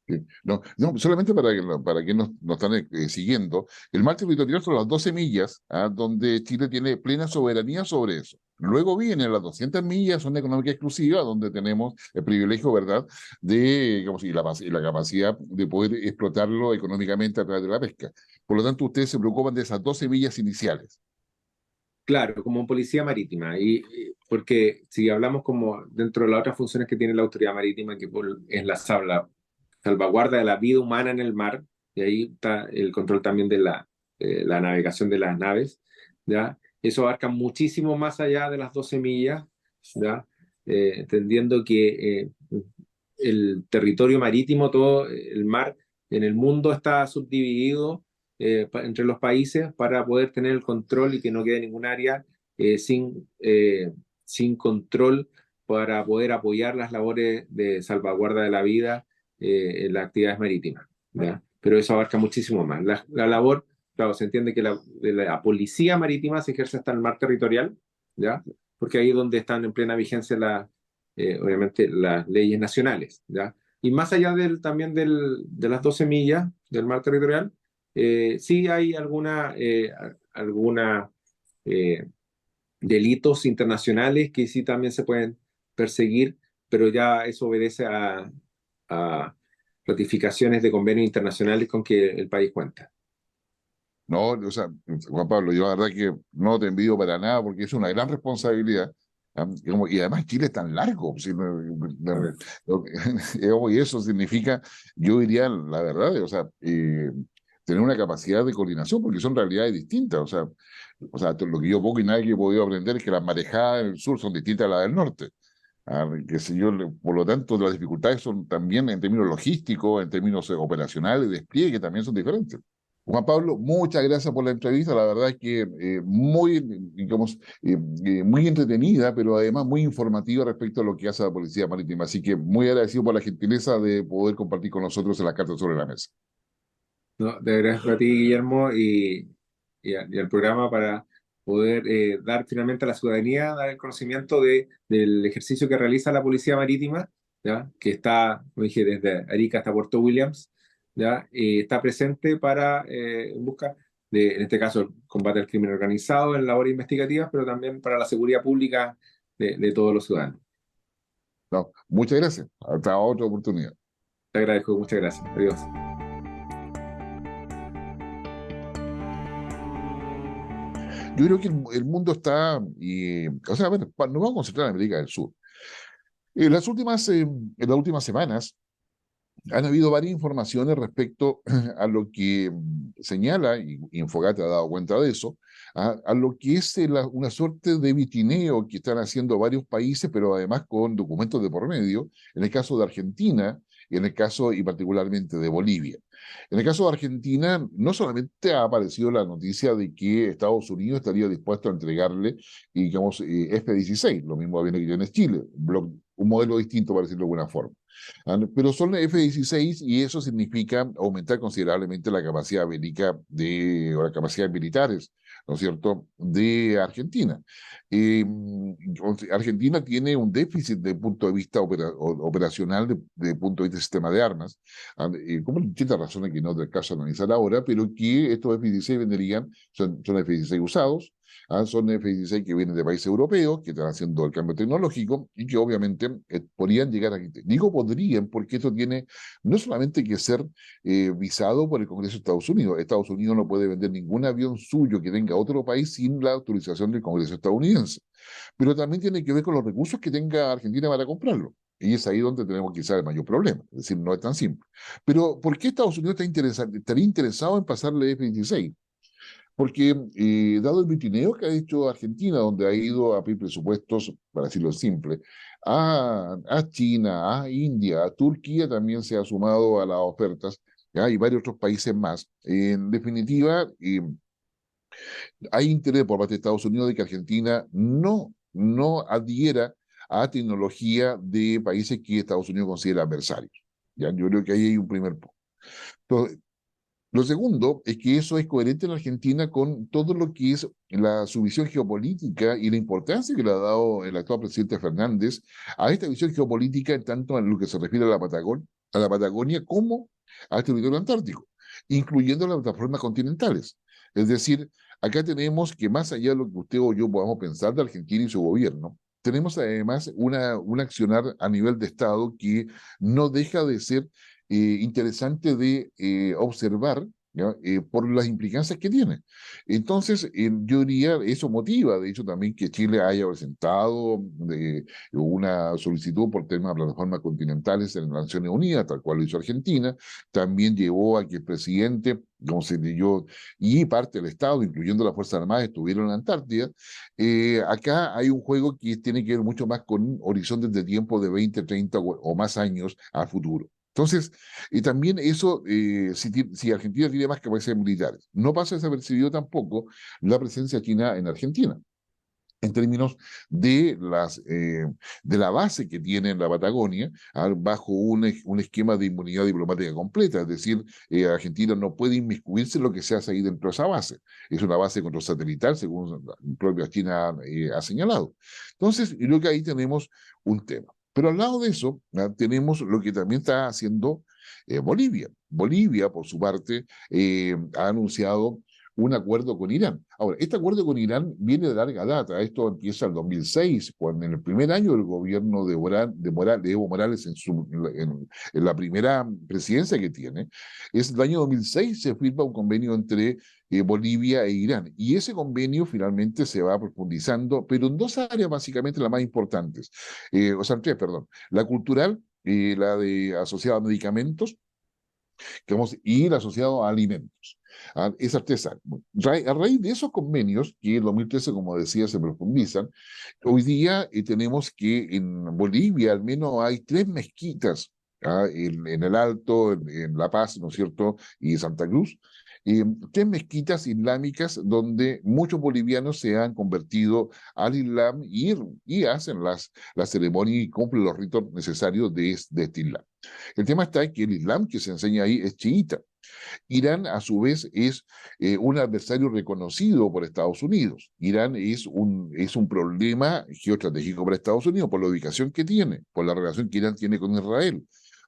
S1: Sí. No, no, solamente para que nos están siguiendo, el mar territorial son las 12 millas, ¿ah? Donde Chile tiene plena soberanía sobre eso. Luego vienen las 200 millas, zona económica exclusiva, donde tenemos el privilegio, ¿verdad?, de, digamos, y la capacidad de poder explotarlo económicamente a través de la pesca. Por lo tanto, ustedes se preocupan de esas 12 millas iniciales.
S2: Claro, como policía marítima, porque si hablamos como dentro de las otras funciones que tiene la autoridad marítima, es la salvaguarda de la vida humana en el mar, y ahí está el control también de la navegación de las naves, ¿ya? Eso abarca muchísimo más allá de las 12 millas, ¿ya? Entendiendo que el territorio marítimo, todo el mar en el mundo está subdividido entre los países para poder tener el control y que no quede ningún área sin control para poder apoyar las labores de salvaguarda de la vida en las actividades marítimas, ¿ya? Pero eso abarca muchísimo más. La labor claro, se entiende que la policía marítima se ejerce hasta el mar territorial, ¿ya? Porque ahí es donde están en plena vigencia obviamente las leyes nacionales, ¿ya? Y más allá también de las 12 millas del mar territorial, sí hay alguna eh, delitos internacionales que sí también se pueden perseguir, pero ya eso obedece a ratificaciones de convenios internacionales con que el país cuenta.
S1: No, o sea, Juan Pablo, yo la verdad que no te envidio para nada porque es una gran responsabilidad. Y además Chile es tan largo. Si
S2: A ver.
S1: y eso significa, yo diría la verdad, o sea, tener una capacidad de coordinación porque son realidades distintas. O sea, lo que yo poco y nada que he podido aprender es que las marejadas del sur son distintas a las del norte. Que si yo, por lo tanto, las dificultades son también en términos logísticos, en términos operacionales, despliegue, también son diferentes. Juan Pablo, muchas gracias por la entrevista. La verdad es que muy, digamos, muy entretenida, pero además muy informativa respecto a lo que hace la Policía Marítima. Así que muy agradecido por la gentileza de poder compartir con nosotros en las cartas sobre la mesa.
S2: No, de verdad a ti, Guillermo, y al programa para poder dar finalmente a la ciudadanía, dar el conocimiento del ejercicio que realiza la Policía Marítima, ¿ya? Que está, como dije, desde Arica hasta Puerto Williams, ¿ya? Y está presente en busca de, en este caso, el combate al crimen organizado en labores investigativas, pero también para la seguridad pública de todos los ciudadanos.
S1: No, muchas gracias. Hasta otra oportunidad.
S2: Te agradezco, muchas gracias. Adiós.
S1: Yo creo que el mundo está, o sea, bueno, nos vamos a concentrar en América del Sur. En las últimas semanas, han habido varias informaciones respecto a lo que señala, y Infogate ha dado cuenta de eso, a lo que es una suerte de vitineo que están haciendo varios países, pero además con documentos de por medio, en el caso de Argentina y en el caso y particularmente de Bolivia. En el caso de Argentina, no solamente ha aparecido la noticia de que Estados Unidos estaría dispuesto a entregarle, digamos, F-16, lo mismo viene que en Chile, un modelo distinto, para decirlo de alguna forma. Pero son F-16 y eso significa aumentar considerablemente la capacidad bélica o la capacidad militares, ¿no es cierto?, de Argentina. Eh, Argentina tiene un déficit de punto de vista operacional, de punto de vista de sistema de armas, como distintas razones que no es del caso analizar ahora, pero que estos F-16 son F-16 usados. Son F-16 que vienen de países europeos, que están haciendo el cambio tecnológico y que obviamente podrían llegar aquí. Digo podrían porque esto tiene no solamente que ser visado por el Congreso de Estados Unidos. Estados Unidos no puede vender ningún avión suyo que tenga otro país sin la autorización del Congreso estadounidense. Pero también tiene que ver con los recursos que tenga Argentina para comprarlo. Y es ahí donde tenemos quizás el mayor problema. Es decir, no es tan simple. Pero ¿por qué Estados Unidos estaría interesado en pasarle F-16? Porque dado el vitineo que ha hecho Argentina, donde ha ido a pedir presupuestos, para decirlo simple, a China, a India, a Turquía también se ha sumado a las ofertas, ¿ya? Y varios otros países más. En definitiva, hay interés por parte de Estados Unidos de que Argentina no adhiera a tecnología de países que Estados Unidos considera adversarios. ¿Ya? Yo creo que ahí hay un primer punto. Entonces, lo segundo es que eso es coherente en Argentina con todo lo que es su visión geopolítica y la importancia que le ha dado el actual presidente Fernández a esta visión geopolítica en tanto en lo que se refiere a la Patagonia como al territorio antártico, incluyendo las plataformas continentales. Es decir, acá tenemos que más allá de lo que usted o yo podamos pensar de Argentina y su gobierno, tenemos además un accionar a nivel de Estado que no deja de ser interesante de observar, ¿ya? Por las implicancias que tiene. Entonces, yo diría, eso motiva, de hecho, también que Chile haya presentado una solicitud por temas de plataformas continentales en las Naciones Unidas, tal cual lo hizo Argentina, también llevó a que el presidente, como se leyó, y parte del Estado, incluyendo las Fuerzas Armadas, estuvieron en la Antártida. Acá hay un juego que tiene que ver mucho más con horizontes de tiempo de 20, 30 o más años al futuro. Entonces, también eso, si Argentina tiene más capacidades militares, no pasa desapercibido tampoco la presencia china en Argentina. en términos de la base que tiene en la Patagonia, bajo un esquema de inmunidad diplomática completa. Es decir, Argentina no puede inmiscuirse en lo que se hace ahí dentro de esa base. Es una base controsatelital, según la propia China ha señalado. Entonces, yo creo que ahí tenemos un tema. Pero al lado de eso, tenemos lo que también está haciendo Bolivia. Bolivia, por su parte, ha anunciado un acuerdo con Irán. Ahora, este acuerdo con Irán viene de larga data. Esto empieza en el 2006, cuando en el primer año del gobierno de Evo Morales en la primera presidencia que tiene, es el año 2006 se firma un convenio entre Bolivia e Irán. Y ese convenio finalmente se va profundizando, pero en dos áreas básicamente las más importantes. O sea, en tres, perdón. La cultural, la de asociada a medicamentos, y la asociado a alimentos. Esas tres áreas. A raíz de esos convenios, que en 2013, como decía, se profundizan, hoy día tenemos que en Bolivia al menos hay tres mezquitas, en el Alto, en La Paz, ¿no es cierto?, y Santa Cruz, tres mezquitas islámicas donde muchos bolivianos se han convertido al Islam y hacen las ceremonias y cumplen los ritos necesarios de este Islam. El tema está en que el Islam que se enseña ahí es chiita. Irán, a su vez, es un adversario reconocido por Estados Unidos. Irán es un problema geoestratégico para Estados Unidos por la ubicación que tiene, por la relación que Irán tiene con Israel,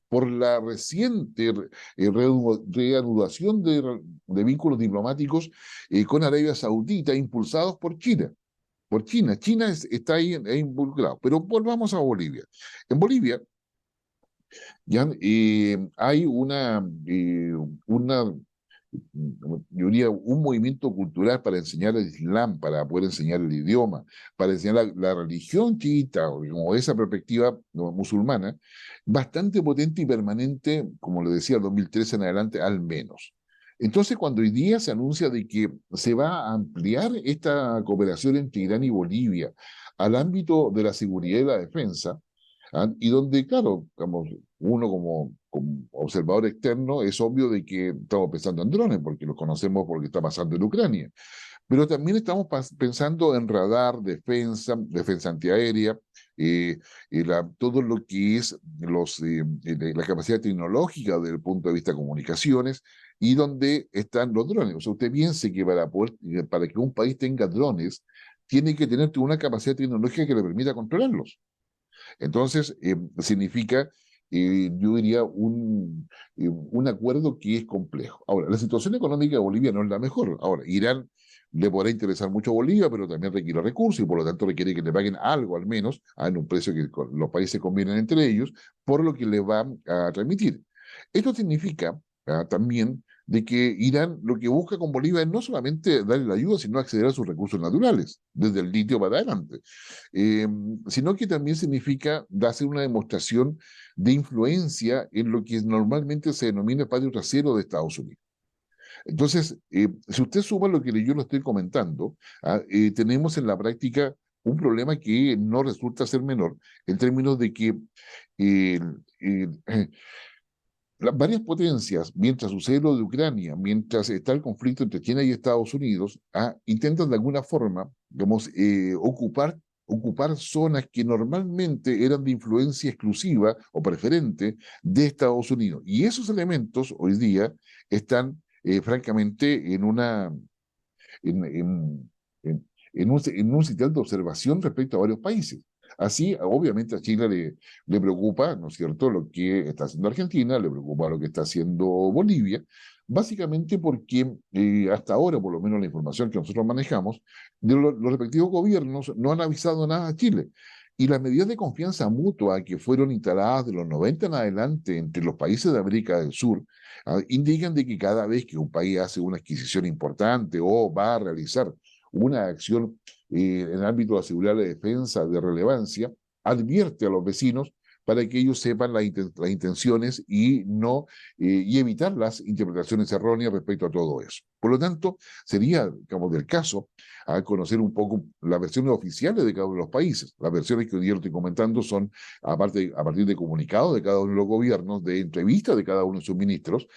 S1: por la reciente reanudación de vínculos diplomáticos con Arabia Saudita impulsados por China. Por China. China está ahí involucrado. Pero volvamos a Bolivia. En Bolivia, ya, hay yo diría, un movimiento cultural para enseñar el Islam, para poder enseñar el idioma, para enseñar la religión chiita, o esa perspectiva musulmana, bastante potente y permanente, como le decía, el 2013 en adelante, al menos. Entonces, cuando hoy día se anuncia de que se va a ampliar esta cooperación entre Irán y Bolivia al ámbito de la seguridad y la defensa, y donde, claro, uno como observador externo es obvio de que estamos pensando en drones, porque los conocemos por lo que está pasando en Ucrania, pero también estamos pensando en radar, defensa antiaérea, todo lo que es la capacidad tecnológica desde el punto de vista de comunicaciones, y donde están los drones. O sea, usted piense que para que un país tenga drones, tiene que tener una capacidad tecnológica que le permita controlarlos. Entonces, significa, yo diría, un acuerdo que es complejo. Ahora, la situación económica de Bolivia no es la mejor. Ahora, Irán le podrá interesar mucho a Bolivia, pero también requiere recursos y por lo tanto requiere que le paguen algo al menos, en un precio que los países convienen entre ellos, por lo que le van a transmitir. Esto significa también de que Irán lo que busca con Bolivia es no solamente darle la ayuda, sino acceder a sus recursos naturales, desde el litio para adelante, eh, sino que también significa hacer una demostración de influencia en lo que normalmente se denomina el patio trasero de Estados Unidos. Entonces, si usted suma lo que yo lo estoy comentando, tenemos en la práctica un problema que no resulta ser menor, en términos de que eh, eh, las varias potencias, mientras sucede lo de Ucrania, mientras está el conflicto entre China y Estados Unidos, intentan de alguna forma, digamos, ocupar zonas que normalmente eran de influencia exclusiva o preferente de Estados Unidos. Y esos elementos hoy día están, francamente, en un sitial de observación respecto a varios países. Así, obviamente, a Chile le preocupa, ¿no es cierto?, lo que está haciendo Argentina, le preocupa lo que está haciendo Bolivia, básicamente porque hasta ahora, por lo menos la información que nosotros manejamos, los respectivos gobiernos no han avisado nada a Chile. Y las medidas de confianza mutua que fueron instaladas de los 90 en adelante entre los países de América del Sur, indican de que cada vez que un país hace una adquisición importante o va a realizar una acción en el ámbito de la seguridad y la defensa de relevancia, advierte a los vecinos para que ellos sepan las intenciones y no y evitar las interpretaciones erróneas respecto a todo eso. Por lo tanto, sería, digamos, del caso, a conocer un poco las versiones oficiales de cada uno de los países. Las versiones que hoy día estoy comentando son, aparte, a partir de comunicados de cada uno de los gobiernos, de entrevistas de cada uno de sus ministros,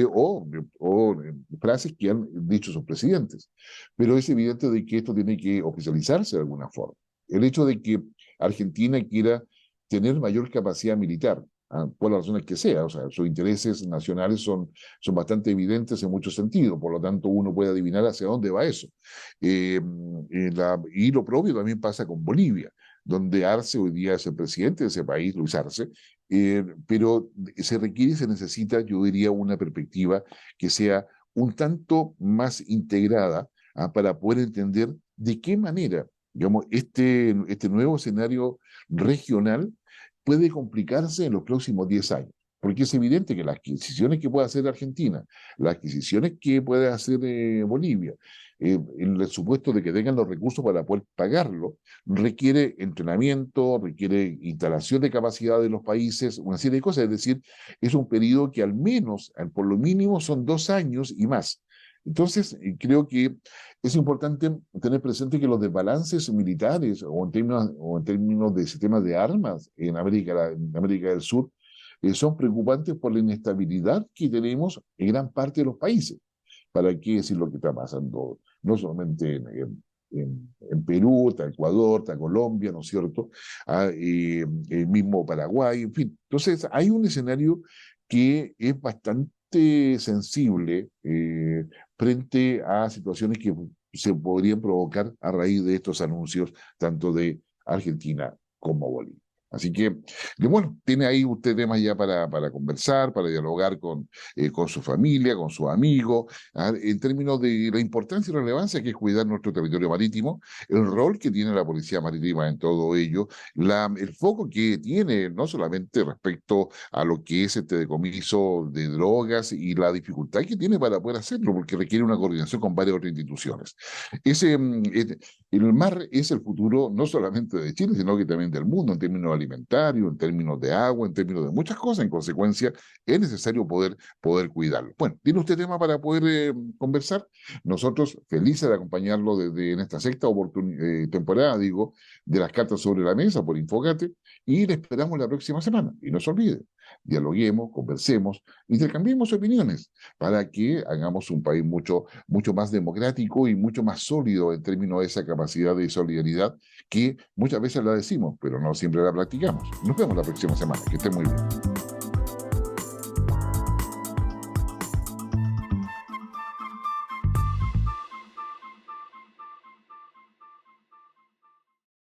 S1: o frases que han dicho sus presidentes. Pero es evidente de que esto tiene que oficializarse de alguna forma. El hecho de que Argentina quiera tener mayor capacidad militar, por las razones que sea, o sea, sus intereses nacionales son bastante evidentes en muchos sentidos, por lo tanto uno puede adivinar hacia dónde va eso. Y lo propio también pasa con Bolivia, donde Arce hoy día es el presidente de ese país, Luis Arce, pero se requiere y se necesita, yo diría, una perspectiva que sea un tanto más integrada, para poder entender de qué manera, digamos, este nuevo escenario regional puede complicarse en los próximos 10 años. Porque es evidente que las adquisiciones que puede hacer Argentina, las adquisiciones que puede hacer Bolivia, en el supuesto de que tengan los recursos para poder pagarlo, requiere entrenamiento, requiere instalación de capacidad de los países, una serie de cosas. Es decir, es un periodo que al menos, por lo mínimo, son 2 años y más. Entonces, creo que es importante tener presente que los desbalances militares o en términos de sistemas de armas en América del Sur son preocupantes por la inestabilidad que tenemos en gran parte de los países. ¿Para qué decir lo que está pasando? No solamente en Perú, está Ecuador, está Colombia, ¿no es cierto? El mismo Paraguay, en fin. Entonces, hay un escenario que es bastante sensible frente a situaciones que se podrían provocar a raíz de estos anuncios, tanto de Argentina como Bolivia. Así que, bueno, tiene ahí usted temas ya para conversar, para dialogar con su familia, con sus amigos, en términos de la importancia y relevancia que es cuidar nuestro territorio marítimo, el rol que tiene la Policía Marítima en todo ello, el foco que tiene no solamente respecto a lo que es este decomiso de drogas y la dificultad que tiene para poder hacerlo, porque requiere una coordinación con varias otras instituciones. El mar es el futuro no solamente de Chile, sino que también del mundo, en términos alimentarios, en términos de agua, en términos de muchas cosas. En consecuencia, es necesario poder cuidarlo. Bueno, ¿tiene usted tema para poder conversar? Nosotros felices de acompañarlo en esta sexta temporada, digo, de las cartas sobre la mesa por Infogate, y le esperamos la próxima semana. Y no se olvide, dialoguemos, conversemos, intercambiemos opiniones para que hagamos un país mucho más democrático y mucho más sólido en términos de esa capacidad de solidaridad que muchas veces la decimos, pero no siempre la practicamos. Nos vemos la próxima semana. Que esté muy bien.